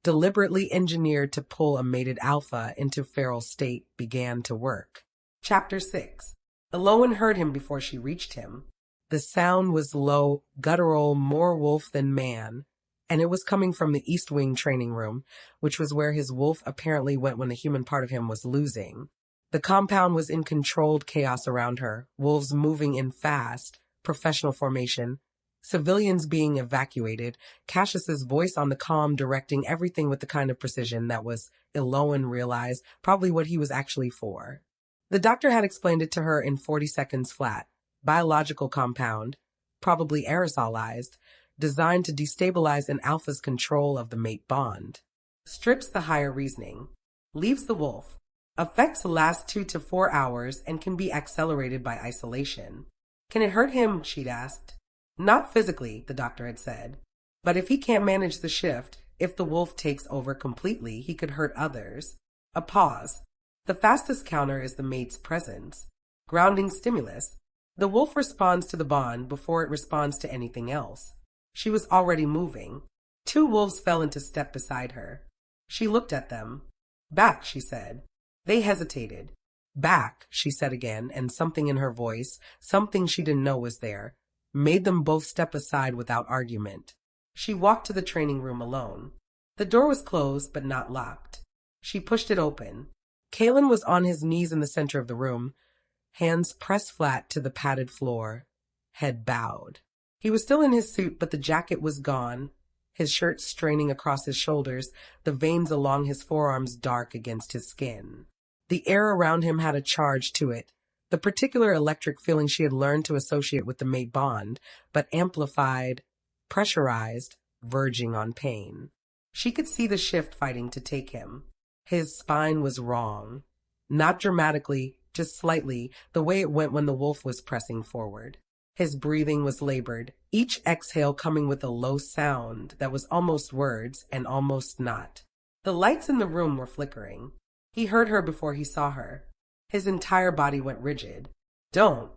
deliberately engineered to pull a mated alpha into feral state began to work. Chapter 6. Elowen heard him before she reached him. The sound was low, guttural, more wolf than man, and it was coming from the East Wing training room, which was where his wolf apparently went when the human part of him was losing. The compound was in controlled chaos around her, wolves moving in fast, professional formation, civilians being evacuated, Cassius's voice on the comm directing everything with the kind of precision that was, Elowen realized, probably what he was actually for. The doctor had explained it to her in 40 seconds flat. Biological compound, probably aerosolized, designed to destabilize an alpha's control of the mate bond. Strips the higher reasoning. Leaves the wolf. Effects last 2 to 4 hours and can be accelerated by isolation. Can it hurt him? She'd asked. Not physically, the doctor had said. But if he can't manage the shift, if the wolf takes over completely, he could hurt others. A pause. The fastest counter is the mate's presence. Grounding stimulus. The wolf responds to the bond before it responds to anything else. She was already moving. 2 wolves fell into step beside her. She looked at them. Back, she said. They hesitated. Back, she said again, and something in her voice, something she didn't know was there, made them both step aside without argument. She walked to the training room alone. The door was closed but not locked. She pushed it open. Kaelan was on his knees in the center of the room, hands pressed flat to the padded floor, head bowed. He was still in his suit, but the jacket was gone, his shirt straining across his shoulders, the veins along his forearms dark against his skin. The air around him had a charge to it, the particular electric feeling she had learned to associate with the mate bond, but amplified, pressurized, verging on pain. She could see the shift fighting to take him. His spine was wrong. Not dramatically, just slightly, the way it went when the wolf was pressing forward. His breathing was labored, each exhale coming with a low sound that was almost words and almost not. The lights in the room were flickering. He heard her before he saw her. His entire body went rigid. Don't.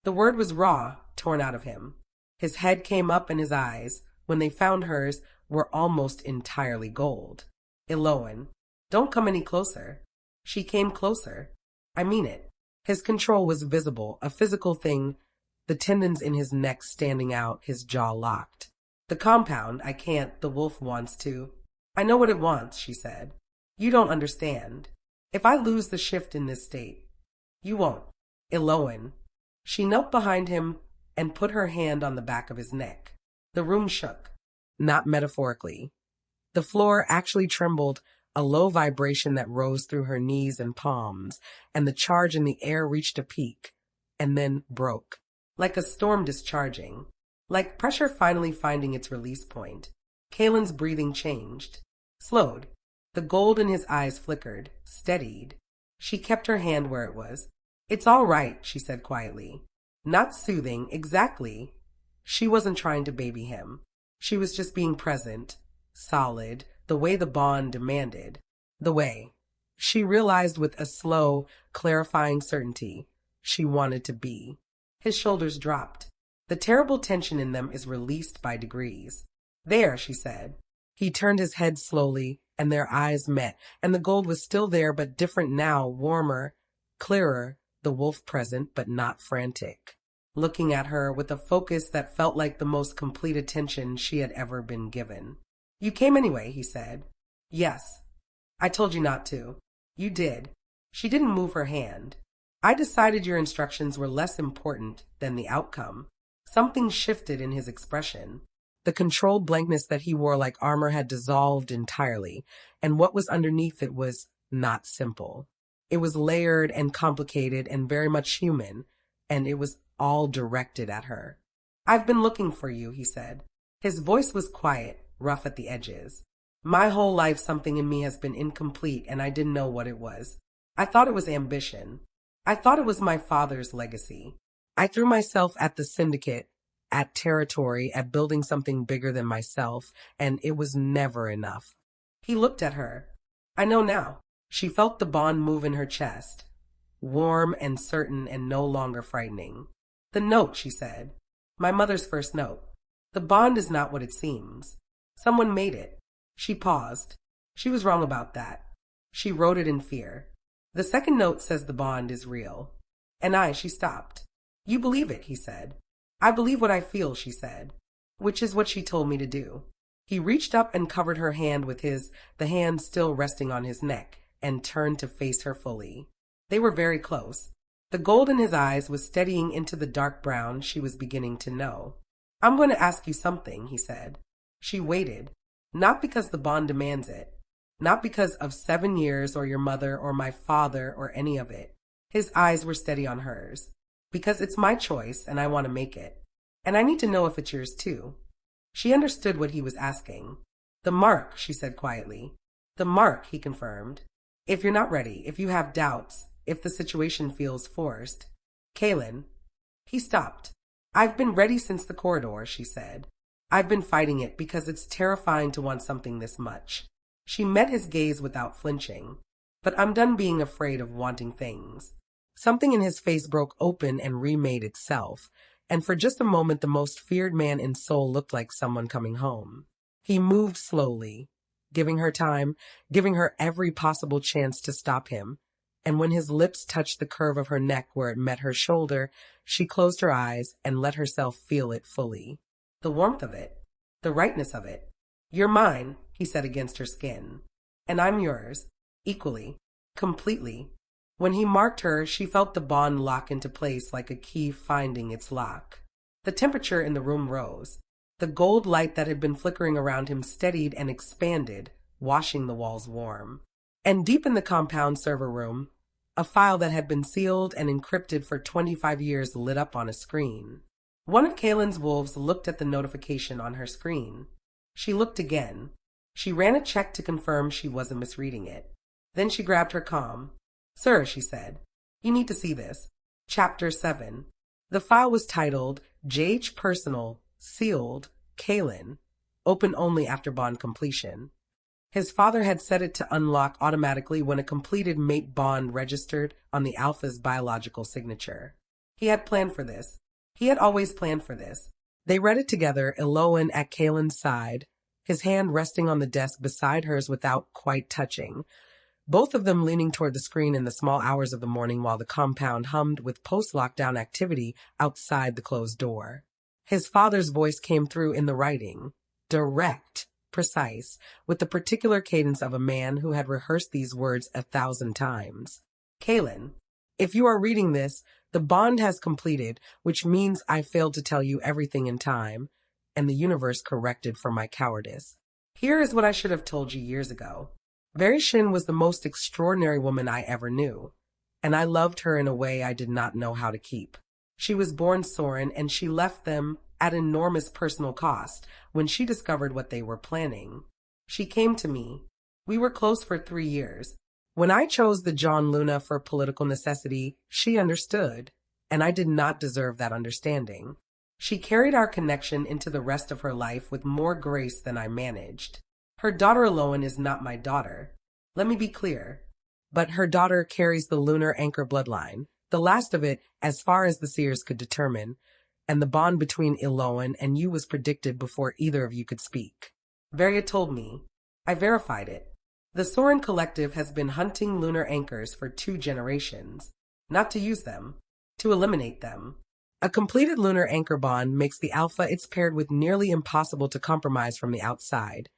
The word was raw, torn out of him. His head came up and his eyes, when they found hers, were almost entirely gold. Elowen. Don't come any closer. She came closer. I mean it. His control was visible, a physical thing, the tendons in his neck standing out, his jaw locked. The compound, I can't, the wolf wants to. I know what it wants, she said. You don't understand. If I lose the shift in this state, you won't. Elowen. She knelt behind him and put her hand on the back of his neck. The room shook. Not metaphorically. The floor actually trembled, a low vibration that rose through her knees and palms, and the charge in the air reached a peak, and then broke. Like a storm discharging. Like pressure finally finding its release point. Kaelan's breathing changed. Slowed. The gold in his eyes flickered, steadied. She kept her hand where it was. It's all right, she said quietly. Not soothing, exactly. She wasn't trying to baby him. She was just being present, solid, the way the bond demanded. The way, she realized with a slow, clarifying certainty, she wanted to be. His shoulders dropped. The terrible tension in them is released by degrees. There, she said. He turned his head slowly, and their eyes met, and the gold was still there, but different now, warmer, clearer, the wolf present, but not frantic. Looking at her with a focus that felt like the most complete attention she had ever been given. You came anyway, he said. Yes. I told you not to. You did. She didn't move her hand. I decided your instructions were less important than the outcome. Something shifted in his expression. The controlled blankness that he wore like armor had dissolved entirely, and what was underneath it was not simple. It was layered and complicated and very much human, and it was all directed at her. I've been looking for you, he said. His voice was quiet, rough at the edges. My whole life something in me has been incomplete, and I didn't know what it was. I thought it was ambition. I thought it was my father's legacy. I threw myself at the syndicate, at territory, at building something bigger than myself, and it was never enough. He looked at her. I know now. She felt the bond move in her chest, warm and certain and no longer frightening. The note, she said. My mother's first note. The bond is not what it seems. Someone made it. She paused. She was wrong about that. She wrote it in fear. The second note says the bond is real. She stopped. You believe it, he said. I believe what I feel, she said, which is what she told me to do. He reached up and covered her hand with his, the hand still resting on his neck, and turned to face her fully. They were very close. The gold in his eyes was steadying into the dark brown she was beginning to know. I'm going to ask you something, he said. She waited, not because the bond demands it, not because of 7 years or your mother or my father or any of it. His eyes were steady on hers. Because it's my choice and I want to make it. And I need to know if it's yours too. She understood what he was asking. The mark, she said quietly. The mark, he confirmed. If you're not ready, if you have doubts, if the situation feels forced. Kaelan. He stopped. I've been ready since the corridor, she said. I've been fighting it because it's terrifying to want something this much. She met his gaze without flinching. But I'm done being afraid of wanting things. Something in his face broke open and remade itself, and for just a moment the most feared man in Seoul looked like someone coming home. He moved slowly, giving her time, giving her every possible chance to stop him, and when his lips touched the curve of her neck where it met her shoulder, she closed her eyes and let herself feel it fully. The warmth of it, the rightness of it. You're mine, he said against her skin, and I'm yours, equally, completely. When he marked her, she felt the bond lock into place like a key finding its lock. The temperature in the room rose. The gold light that had been flickering around him steadied and expanded, washing the walls warm. And deep in the compound server room, a file that had been sealed and encrypted for 25 years lit up on a screen. One of Kaelan's wolves looked at the notification on her screen. She looked again. She ran a check to confirm she wasn't misreading it. Then she grabbed her comm. Sir, she said, you need to see this. Chapter 7. The file was titled JH Personal, Sealed, Kaelan, Open only after bond completion. His father had set it to unlock automatically when a completed mate bond registered on the Alpha's biological signature. He had planned for this. He had always planned for this. They read it together, Eloan at Kaelan's side, his hand resting on the desk beside hers without quite touching, both of them leaning toward the screen in the small hours of the morning while the compound hummed with post-lockdown activity outside the closed door. His father's voice came through in the writing, direct, precise, with the particular cadence of a man who had rehearsed these words 1,000 times. Kaelan, if you are reading this, the bond has completed, which means I failed to tell you everything in time, and the universe corrected for my cowardice. Here is what I should have told you years ago. Very Shin was the most extraordinary woman I ever knew, and I loved her in a way I did not know how to keep. She was born Soren, and she left them at enormous personal cost when she discovered what they were planning. She came to me. We were close for 3 years. When I chose the John Luna for political necessity, she understood, and I did not deserve that understanding. She carried our connection into the rest of her life with more grace than I managed. Her daughter Eloan is not my daughter. Let me be clear. But her daughter carries the lunar anchor bloodline, the last of it as far as the seers could determine, and the bond between Eloan and you was predicted before either of you could speak. Varia told me. I verified it. The Soren Collective has been hunting lunar anchors for 2 generations. Not to use them, to eliminate them. A completed lunar anchor bond makes the Alpha it's paired with nearly impossible to compromise from the outside.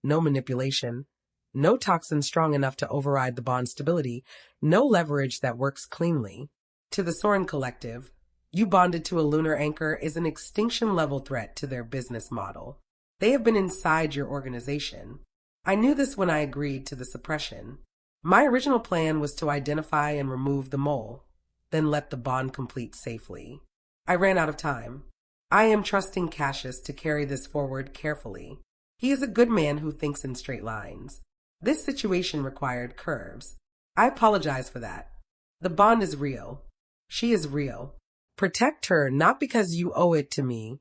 No manipulation, no toxin strong enough to override the bond stability, no leverage that works cleanly. To the Soren Collective, you bonded to a lunar anchor is an extinction-level threat to their business model. They have been inside your organization. I knew this when I agreed to the suppression. My original plan was to identify and remove the mole, then let the bond complete safely. I ran out of time. I am trusting Cassius to carry this forward carefully. He is a good man who thinks in straight lines. This situation required curves. I apologize for that. The bond is real. She is real. Protect her not because you owe it to me,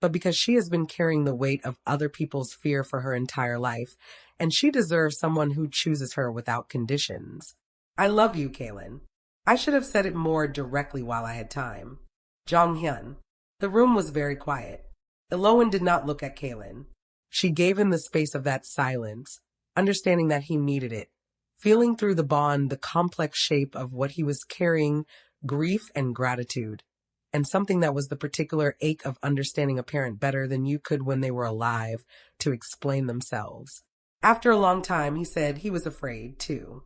but because she has been carrying the weight of other people's fear for her entire life, and she deserves someone who chooses her without conditions. I love you, Kaelan. I should have said it more directly while I had time. Jong-hyun. The room was very quiet. Elowen did not look at Kaelan. She gave him the space of that silence, understanding that he needed it, feeling through the bond the complex shape of what he was carrying, grief and gratitude, and something that was the particular ache of understanding a parent better than you could when they were alive to explain themselves. After a long time, he said he was afraid, too.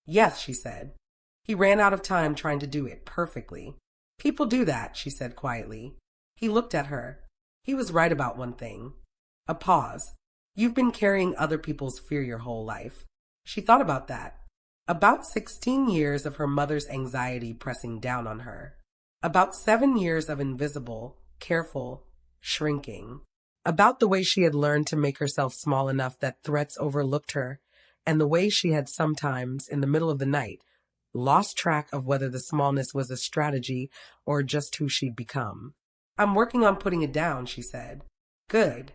Yes, she said. He ran out of time trying to do it perfectly. People do that, she said quietly. He looked at her. He was right about one thing. A pause. You've been carrying other people's fear your whole life. She thought about that. About 16 years of her mother's anxiety pressing down on her. About 7 years of invisible, careful, shrinking. About the way she had learned to make herself small enough that threats overlooked her, and the way she had sometimes, in the middle of the night, lost track of whether the smallness was a strategy or just who she'd become. I'm working on putting it down, she said. Good.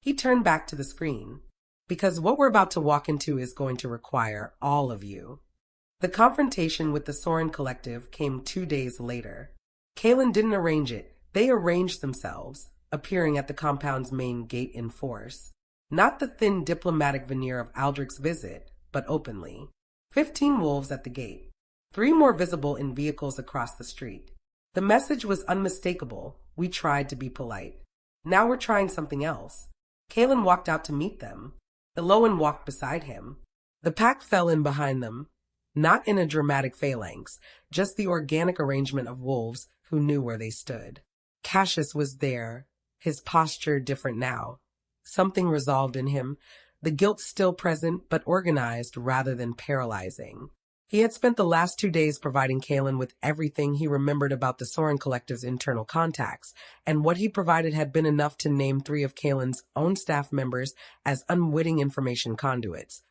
He turned back to the screen. Because what we're about to walk into is going to require all of you. The confrontation with the Soren Collective came 2 days later. Kaelan didn't arrange it. They arranged themselves, appearing at the compound's main gate in force. Not the thin diplomatic veneer of Aldrich's visit, but openly. 15 wolves at the gate. 3 more visible in vehicles across the street. The message was unmistakable. We tried to be polite. Now we're trying something else. Kaelan walked out to meet them. Elowen walked beside him. The pack fell in behind them, not in a dramatic phalanx, just the organic arrangement of wolves who knew where they stood. Cassius was there, his posture different now. Something resolved in him, the guilt still present but organized rather than paralyzing. He had spent the last 2 days providing Kaelan with everything he remembered about the Soren Collective's internal contacts, and what he provided had been enough to name 3 of Kaelan's own staff members as unwitting information conduits,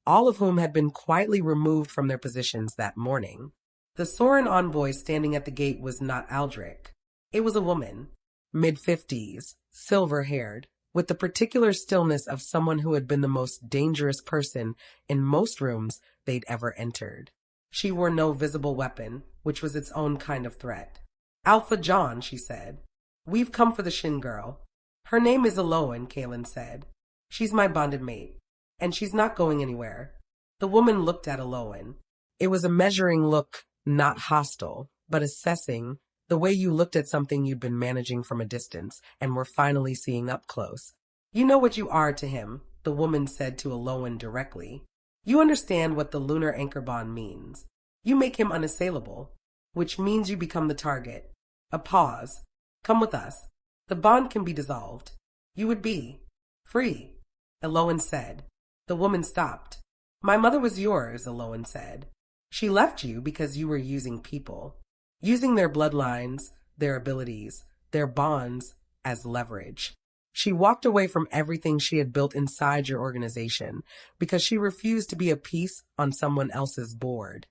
all of whom had been quietly removed from their positions that morning. The Soren envoy standing at the gate was not Aldrich. It was a woman, mid-50s, silver-haired, with the particular stillness of someone who had been the most dangerous person in most rooms they'd ever entered. She wore no visible weapon, which was its own kind of threat. Alpha John, she said. We've come for the Shin girl. Her name is Elowen, Kaelan said. She's my bonded mate, and she's not going anywhere. The woman looked at Elowen. It was a measuring look, not hostile, but assessing, the way you looked at something you'd been managing from a distance and were finally seeing up close. You know what you are to him, the woman said to Elowen directly. You understand what the lunar anchor bond means. You make him unassailable, which means you become the target. A pause. Come with us. The bond can be dissolved. You would be free, Elowen said. The woman stopped. My mother was yours, Elowen said. She left you because you were using people, using their bloodlines, their abilities, their bonds as leverage. She walked away from everything she had built inside your organization because she refused to be a piece on someone else's board.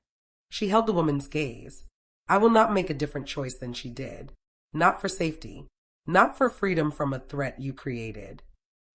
She held the woman's gaze. I will not make a different choice than she did. Not for safety. Not for freedom from a threat you created.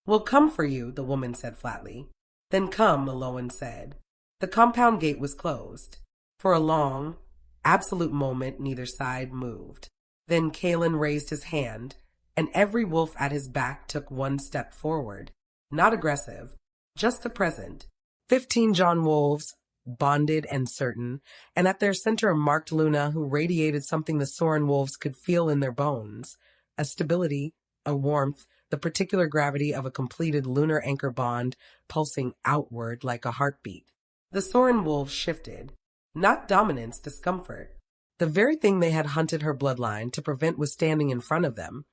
We'll come for you, the woman said flatly. Then come, Elowen said. The compound gate was closed. For a long, absolute moment, neither side moved. Then Kaelan raised his hand, and every wolf at his back took 1 step forward. Not aggressive, just the present. 15 John wolves, bonded and certain, and at their center a marked Luna who radiated something the Soren wolves could feel in their bones. A stability, a warmth, the particular gravity of a completed lunar anchor bond pulsing outward like a heartbeat. The Soren wolves shifted. Not dominance, discomfort. The very thing they had hunted her bloodline to prevent was standing in front of them,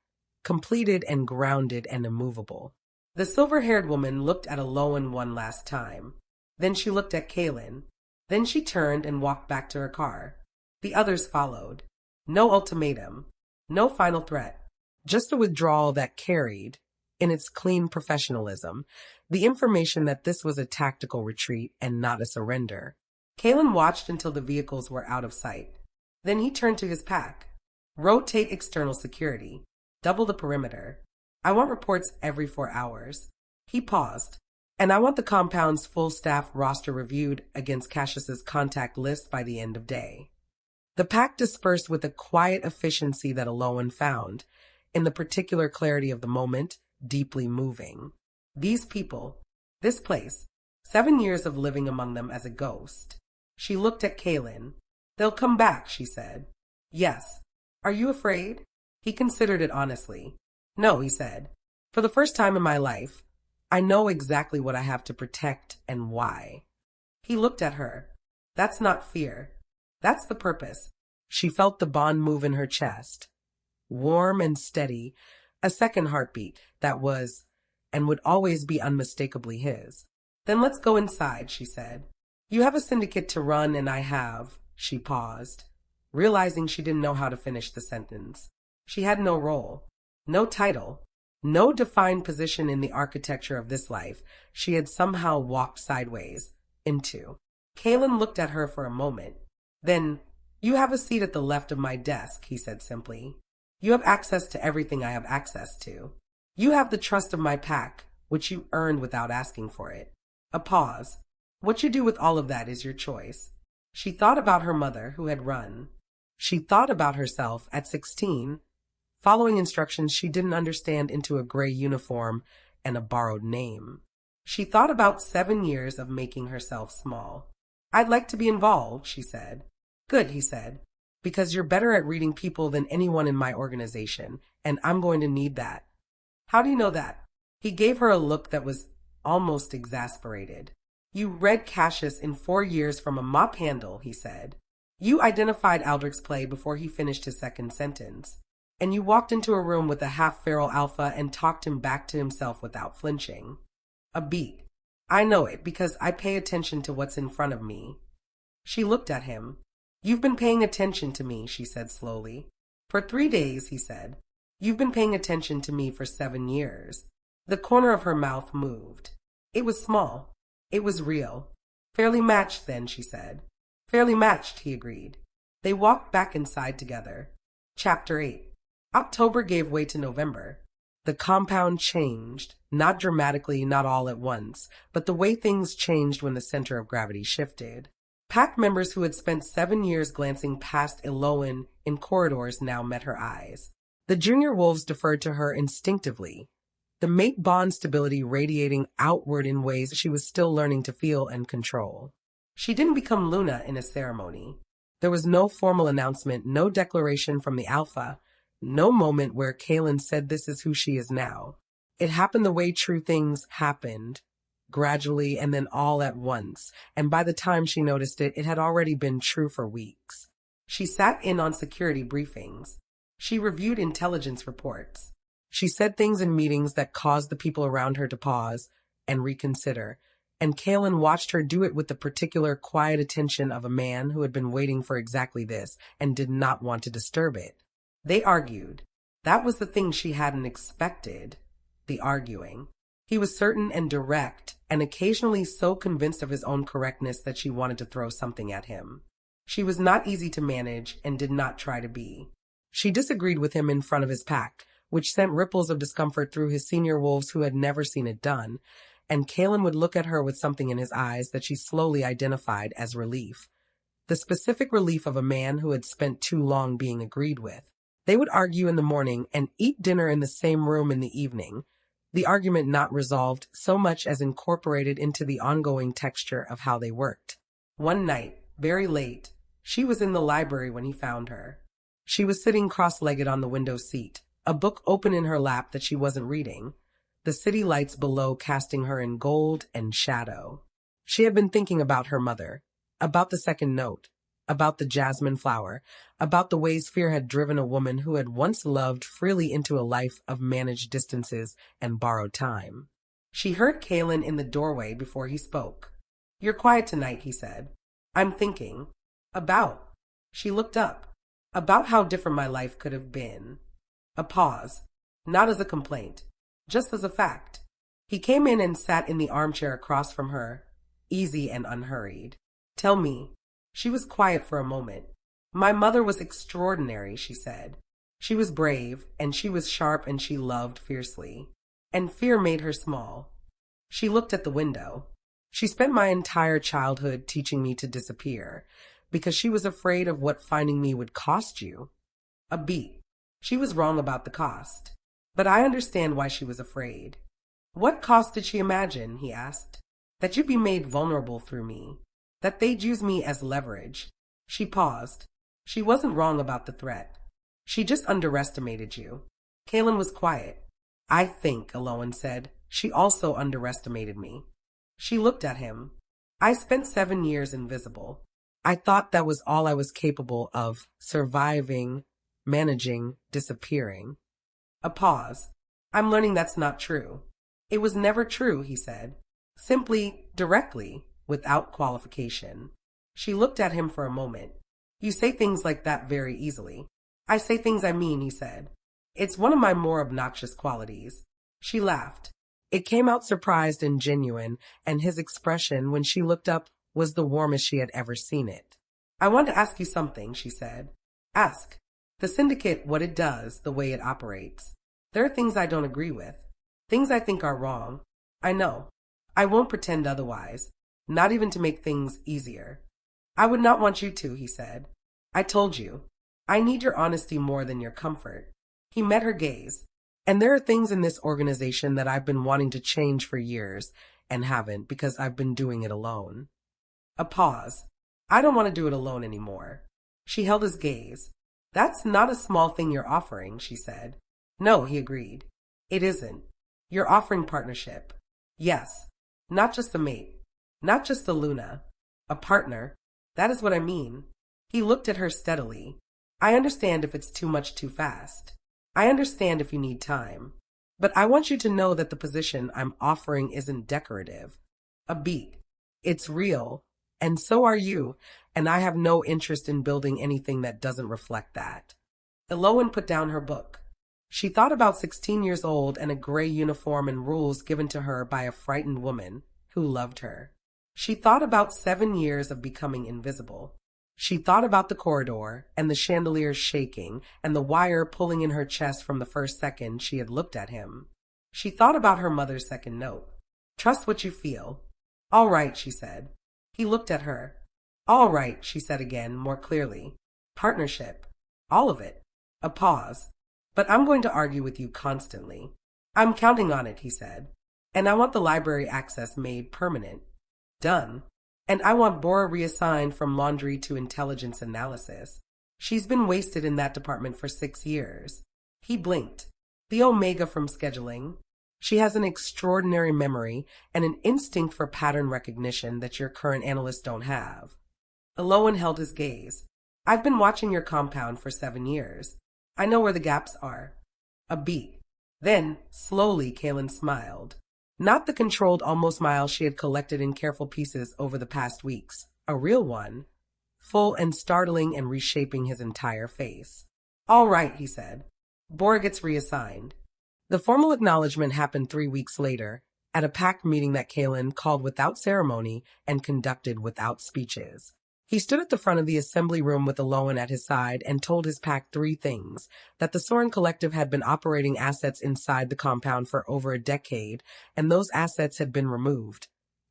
completed and grounded and immovable. The silver-haired woman looked at Elowen one last time. Then she looked at Kaelan. Then she turned and walked back to her car. The others followed. No ultimatum. No final threat. Just a withdrawal that carried, in its clean professionalism, the information that this was a tactical retreat and not a surrender. Kaelan watched until the vehicles were out of sight. Then he turned to his pack. Rotate external security. Double the perimeter. I want reports every 4 hours. He paused. And I want the compound's full staff roster reviewed against Cassius's contact list by the end of day. The pack dispersed with a quiet efficiency that Aloan found, in the particular clarity of the moment, deeply moving. These people, this place, 7 years of living among them as a ghost. She looked at Kaelan. They'll come back, she said. Yes. Are you afraid? He considered it honestly. No, he said. For the first time in my life, I know exactly what I have to protect and why. He looked at her. That's not fear. That's the purpose. She felt the bond move in her chest. Warm and steady, a second heartbeat that was and would always be unmistakably his. Then let's go inside, she said. You have a syndicate to run and I have. She paused, realizing she didn't know how to finish the sentence. She had no role, no title, no defined position in the architecture of this life she had somehow walked sideways into. Kaelan looked at her for a moment. Then, you have a seat at the left of my desk, he said simply. You have access to everything I have access to. You have the trust of my pack, which you earned without asking for it. A pause. What you do with all of that is your choice. She thought about her mother, who had run. She thought about herself at 16, following instructions she didn't understand into a gray uniform and a borrowed name. She thought about 7 years of making herself small. I'd like to be involved, she said. Good, he said, because you're better at reading people than anyone in my organization, and I'm going to need that. How do you know that? He gave her a look that was almost exasperated. You read Cassius in 4 years from a mop handle, he said. You identified Aldrich's play before he finished his second sentence. And you walked into a room with a half-feral alpha and talked him back to himself without flinching. A beat. I know it because I pay attention to what's in front of me. She looked at him. You've been paying attention to me, she said slowly. For 3 days, he said. You've been paying attention to me for 7 years. The corner of her mouth moved. It was small. It was real. Fairly matched then, she said. Fairly matched, he agreed. They walked back inside together. Chapter 8. October gave way to November. The compound changed, not dramatically, not all at once, but the way things changed when the center of gravity shifted. Pack members who had spent 7 years glancing past Aloan in corridors now met her eyes. The junior wolves deferred to her instinctively, the mate bond stability radiating outward in ways she was still learning to feel and control. She didn't become Luna in a ceremony. There was no formal announcement, no declaration from the Alpha, no moment where Kaelan said this is who she is now. It happened the way true things happened, gradually and then all at once, and by the time she noticed it, it had already been true for weeks. She sat in on security briefings. She reviewed intelligence reports. She said things in meetings that caused the people around her to pause and reconsider, and Kaelan watched her do it with the particular quiet attention of a man who had been waiting for exactly this and did not want to disturb it. They argued. That was the thing she hadn't expected, the arguing. He was certain and direct, and occasionally so convinced of his own correctness that she wanted to throw something at him. She was not easy to manage and did not try to be. She disagreed with him in front of his pack, which sent ripples of discomfort through his senior wolves who had never seen it done, and Kaelan would look at her with something in his eyes that she slowly identified as relief. The specific relief of a man who had spent too long being agreed with. They would argue in the morning and eat dinner in the same room in the evening, the argument not resolved so much as incorporated into the ongoing texture of how they worked. One night, very late, she was in the library when he found her. She was sitting cross-legged on the window seat, a book open in her lap that she wasn't reading, the city lights below casting her in gold and shadow. She had been thinking about her mother, about the second note, about the jasmine flower, about the ways fear had driven a woman who had once loved freely into a life of managed distances and borrowed time. She heard Kaelan in the doorway before he spoke. You're quiet tonight, he said. I'm thinking. About. She looked up. About how different my life could have been. A pause. Not as a complaint. Just as a fact. He came in and sat in the armchair across from her, easy and unhurried. Tell me. She was quiet for a moment. My mother was extraordinary, she said. She was brave, and she was sharp, and she loved fiercely. And fear made her small. She looked at the window. She spent my entire childhood teaching me to disappear, because she was afraid of what finding me would cost you. A beat. She was wrong about the cost. But I understand why she was afraid. What cost did she imagine, he asked. That you'd be made vulnerable through me. That they'd use me as leverage. She paused. She wasn't wrong about the threat. She just underestimated you. Kaelan was quiet. I think, Aloan said, she also underestimated me. She looked at him. I spent 7 years invisible. I thought that was all I was capable of, surviving, managing, disappearing. A pause. I'm learning that's not true. It was never true, he said. Simply, directly, without qualification. She looked at him for a moment. You say things like that very easily. I say things I mean, he said. It's one of my more obnoxious qualities. She laughed. It came out surprised and genuine, and his expression when she looked up was the warmest she had ever seen it. I want to ask you something, she said. Ask. The syndicate, what it does, the way it operates. There are things I don't agree with. Things I think are wrong. I know. I won't pretend otherwise. Not even to make things easier. I would not want you to, he said. I told you. I need your honesty more than your comfort. He met her gaze. And there are things in this organization that I've been wanting to change for years and haven't because I've been doing it alone. A pause. I don't want to do it alone anymore. She held his gaze. That's not a small thing you're offering, she said. No, he agreed. It isn't. You're offering partnership. Yes. Not just a mate. Not just a Luna. A partner. That is what I mean. He looked at her steadily. I understand if it's too much too fast. I understand if you need time. But I want you to know that the position I'm offering isn't decorative. A beat. It's real. And so are you, and I have no interest in building anything that doesn't reflect that. Aloan put down her book. She thought about 16 years old and a gray uniform and rules given to her by a frightened woman who loved her. She thought about 7 years of becoming invisible. She thought about the corridor and the chandelier shaking and the wire pulling in her chest from the first second she had looked at him. She thought about her mother's second note. Trust what you feel. All right, she said. He looked at her. All right, she said again, more clearly. Partnership. All of it. A pause. But I'm going to argue with you constantly. I'm counting on it, he said. And I want the library access made permanent. Done. And I want Bora reassigned from laundry to intelligence analysis. She's been wasted in that department for 6 years. He blinked. The Omega from scheduling. She has an extraordinary memory and an instinct for pattern recognition that your current analysts don't have. Aloan held his gaze. I've been watching your compound for 7 years. I know where the gaps are. A beat. Then, slowly, Kaelan smiled. Not the controlled almost smile she had collected in careful pieces over the past weeks. A real one. Full and startling and reshaping his entire face. All right, he said. Bora gets reassigned. The formal acknowledgement happened 3 weeks later, at a packed meeting that Kaelan called without ceremony and conducted without speeches. He stood at the front of the assembly room with Aloan at his side and told his pack 3 things: that the Soren Collective had been operating assets inside the compound for over a decade, and those assets had been removed;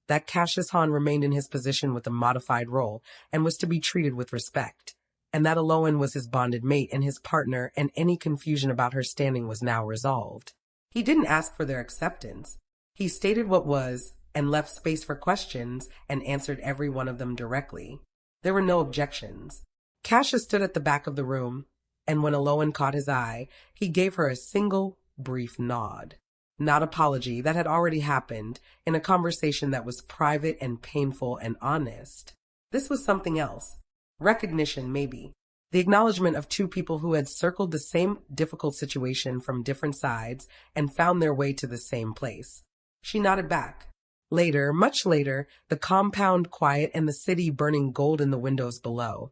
that Cassius Han remained in his position with a modified role and was to be treated with respect; and that Aloan was his bonded mate and his partner, and any confusion about her standing was now resolved. He didn't ask for their acceptance. He stated what was, and left space for questions, and answered every one of them directly. There were no objections. Cassius stood at the back of the room, and when Aloan caught his eye, he gave her a single, brief nod. Not apology, that had already happened, in a conversation that was private and painful and honest. This was something else. Recognition, maybe. The acknowledgement of 2 people who had circled the same difficult situation from different sides and found their way to the same place. She nodded back. Later, much later, the compound quiet and the city burning gold in the windows below.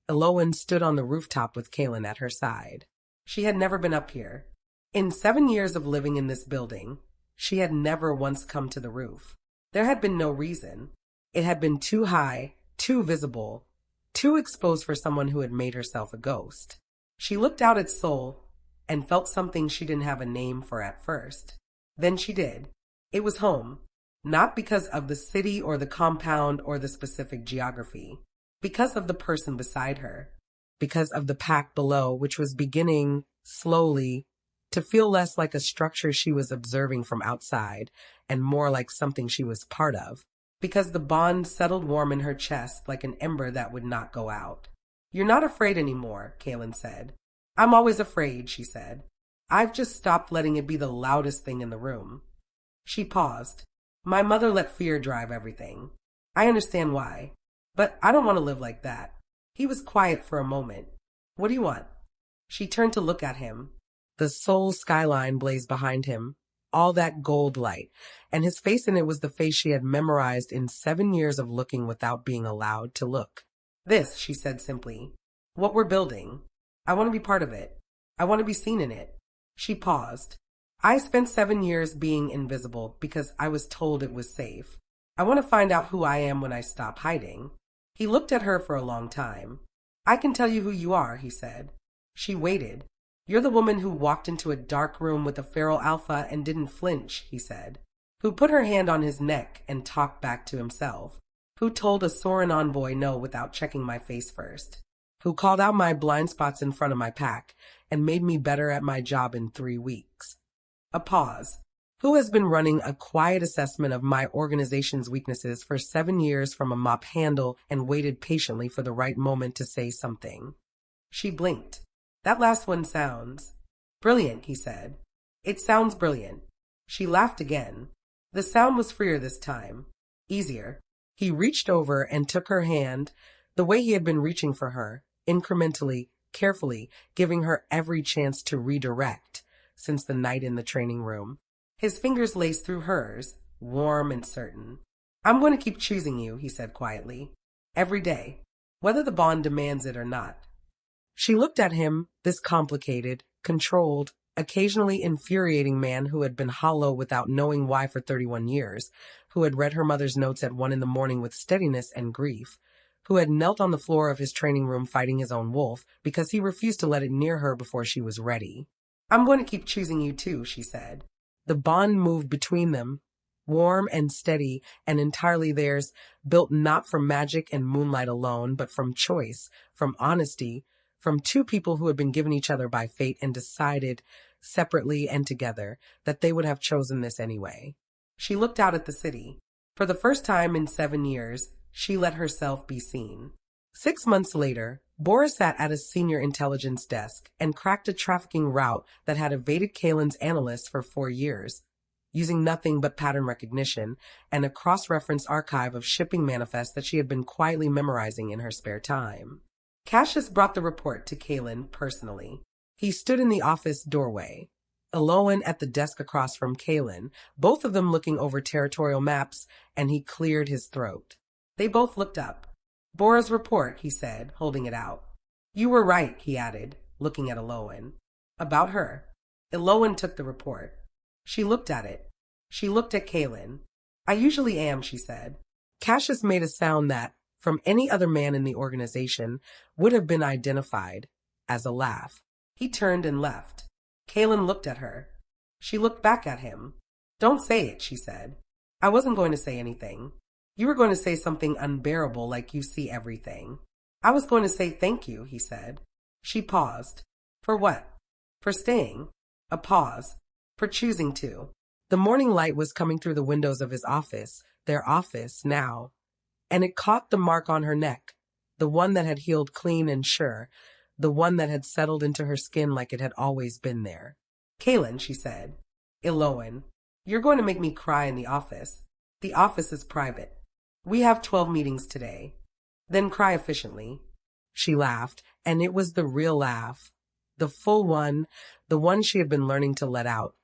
Aloan stood on the rooftop with Kaelan at her side. She had never been up here. In 7 years of living in this building, she had never once come to the roof. There had been no reason. It had been too high, too visible, too exposed for someone who had made herself a ghost. She looked out at Seoul, and felt something she didn't have a name for at first. Then she did. It was home, not because of the city or the compound or the specific geography, because of the person beside her, because of the pack below, which was beginning, slowly, to feel less like a structure she was observing from outside and more like something she was part of, because the bond settled warm in her chest like an ember that would not go out. "You're not afraid anymore," Kaelan said. "I'm always afraid," she said. "I've just stopped letting it be the loudest thing in the room." She paused. "My mother let fear drive everything. I understand why, but I don't want to live like that." He was quiet for a moment. "What do you want?" She turned to look at him. The Seoul skyline blazed behind him, all that gold light, and his face in it was the face she had memorized in 7 years of looking without being allowed to look. "This," she said simply. "What we're building. I want to be part of it. I want to be seen in it." She paused. "I spent 7 years being invisible because I was told it was safe. I want to find out who I am when I stop hiding." He looked at her for a long time. "I can tell you who you are," he said. She waited. "You're the woman who walked into a dark room with a feral alpha and didn't flinch," he said. "Who put her hand on his neck and talked back to himself. Who told a Soren envoy no without checking my face first. Who called out my blind spots in front of my pack and made me better at my job in 3 weeks." A pause. "Who has been running a quiet assessment of my organization's weaknesses for 7 years from a mop handle and waited patiently for the right moment to say something." She blinked. "That last one sounds brilliant," he said. "It sounds brilliant." She laughed again. The sound was freer this time. Easier. He reached over and took her hand, the way he had been reaching for her, incrementally, carefully, giving her every chance to redirect since the night in the training room. His fingers laced through hers, warm and certain. "I'm going to keep choosing you," he said quietly. "Every day, whether the bond demands it or not." She looked at him, this complicated, controlled, occasionally infuriating man who had been hollow without knowing why for 31 years, who had read her mother's notes at 1 a.m. with steadiness and grief, who had knelt on the floor of his training room fighting his own wolf because he refused to let it near her before she was ready. "I'm going to keep choosing you too," she said. The bond moved between them, warm and steady and entirely theirs, built not from magic and moonlight alone, but from choice, from honesty, from 2 people who had been given each other by fate and decided, separately and together, that they would have chosen this anyway. She looked out at the city. For the first time in 7 years, she let herself be seen. 6 months later, Boris sat at a senior intelligence desk and cracked a trafficking route that had evaded Kaelan's analysts for 4 years, using nothing but pattern recognition and a cross-reference archive of shipping manifests that she had been quietly memorizing in her spare time. Cassius brought the report to Kaelan personally. He stood in the office doorway, Aloan at the desk across from Kaelan, both of them looking over territorial maps, and he cleared his throat. They both looked up. "Bora's report," he said, holding it out. "You were right," he added, looking at Aloan. "About her." Aloan took the report. She looked at it. She looked at Kaelan. "I usually am," she said. Cassius made a sound that, from any other man in the organization, would have been identified as a laugh. He turned and left. Kaelan looked at her. She looked back at him. "Don't say it," she said. "I wasn't going to say anything. You were going to say something unbearable like you see everything." "I was going to say thank you," he said. She paused. "For what?" "For staying." A pause. "For choosing to." The morning light was coming through the windows of his office, their office now, and it caught the mark on her neck, the one that had healed clean and sure, the one that had settled into her skin like it had always been there. "Kaelan," she said. "Aloan, you're going to make me cry in the office. The office is private. We have 12 meetings today. Then cry efficiently." She laughed, and it was the real laugh, the full one, the one she had been learning to let out.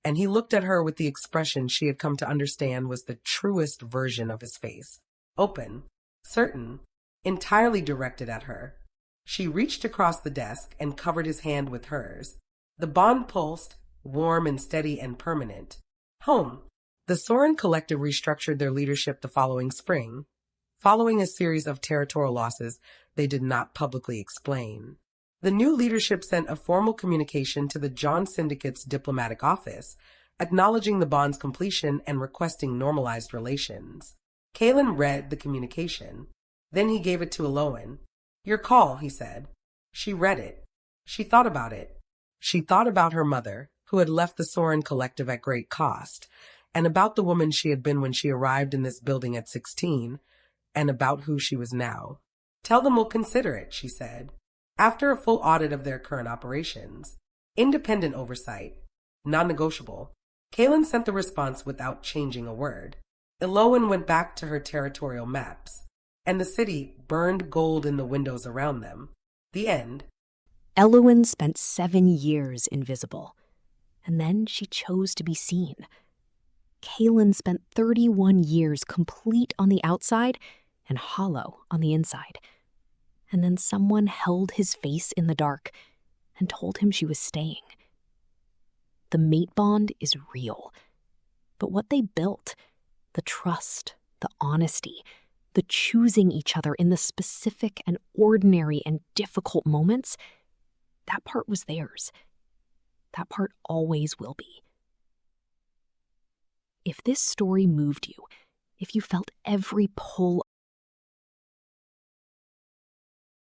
And he looked at her with the expression she had come to understand was the truest version of his face. Open, certain, entirely directed at her. She reached across the desk and covered his hand with hers. The bond pulsed, warm and steady and permanent. Home. The Soren Collective restructured their leadership the following spring, following a series of territorial losses they did not publicly explain. The new leadership sent a formal communication to the Jeon Syndicate's diplomatic office, acknowledging the bond's completion and requesting normalized relations. Kaelan read the communication. Then he gave it to Eloan. "Your call," he said. She read it. She thought about it. She thought about her mother, who had left the Soren Collective at great cost, and about the woman she had been when she arrived in this building at 16, and about who she was now. "Tell them we'll consider it," she said. After a full audit of their current operations. Independent oversight. Non-negotiable. Kaelan sent the response without changing a word. Eloan went back to her territorial maps, and the city burned gold in the windows around them. The end. Eloan spent 7 years invisible, and then she chose to be seen. Kaelan spent 31 years complete on the outside and hollow on the inside. And then someone held his face in the dark and told him she was staying. The mate bond is real, but what they built, the trust, the honesty, the choosing each other in the specific and ordinary and difficult moments, that part was theirs. That part always will be. If this story moved you, if you felt every pull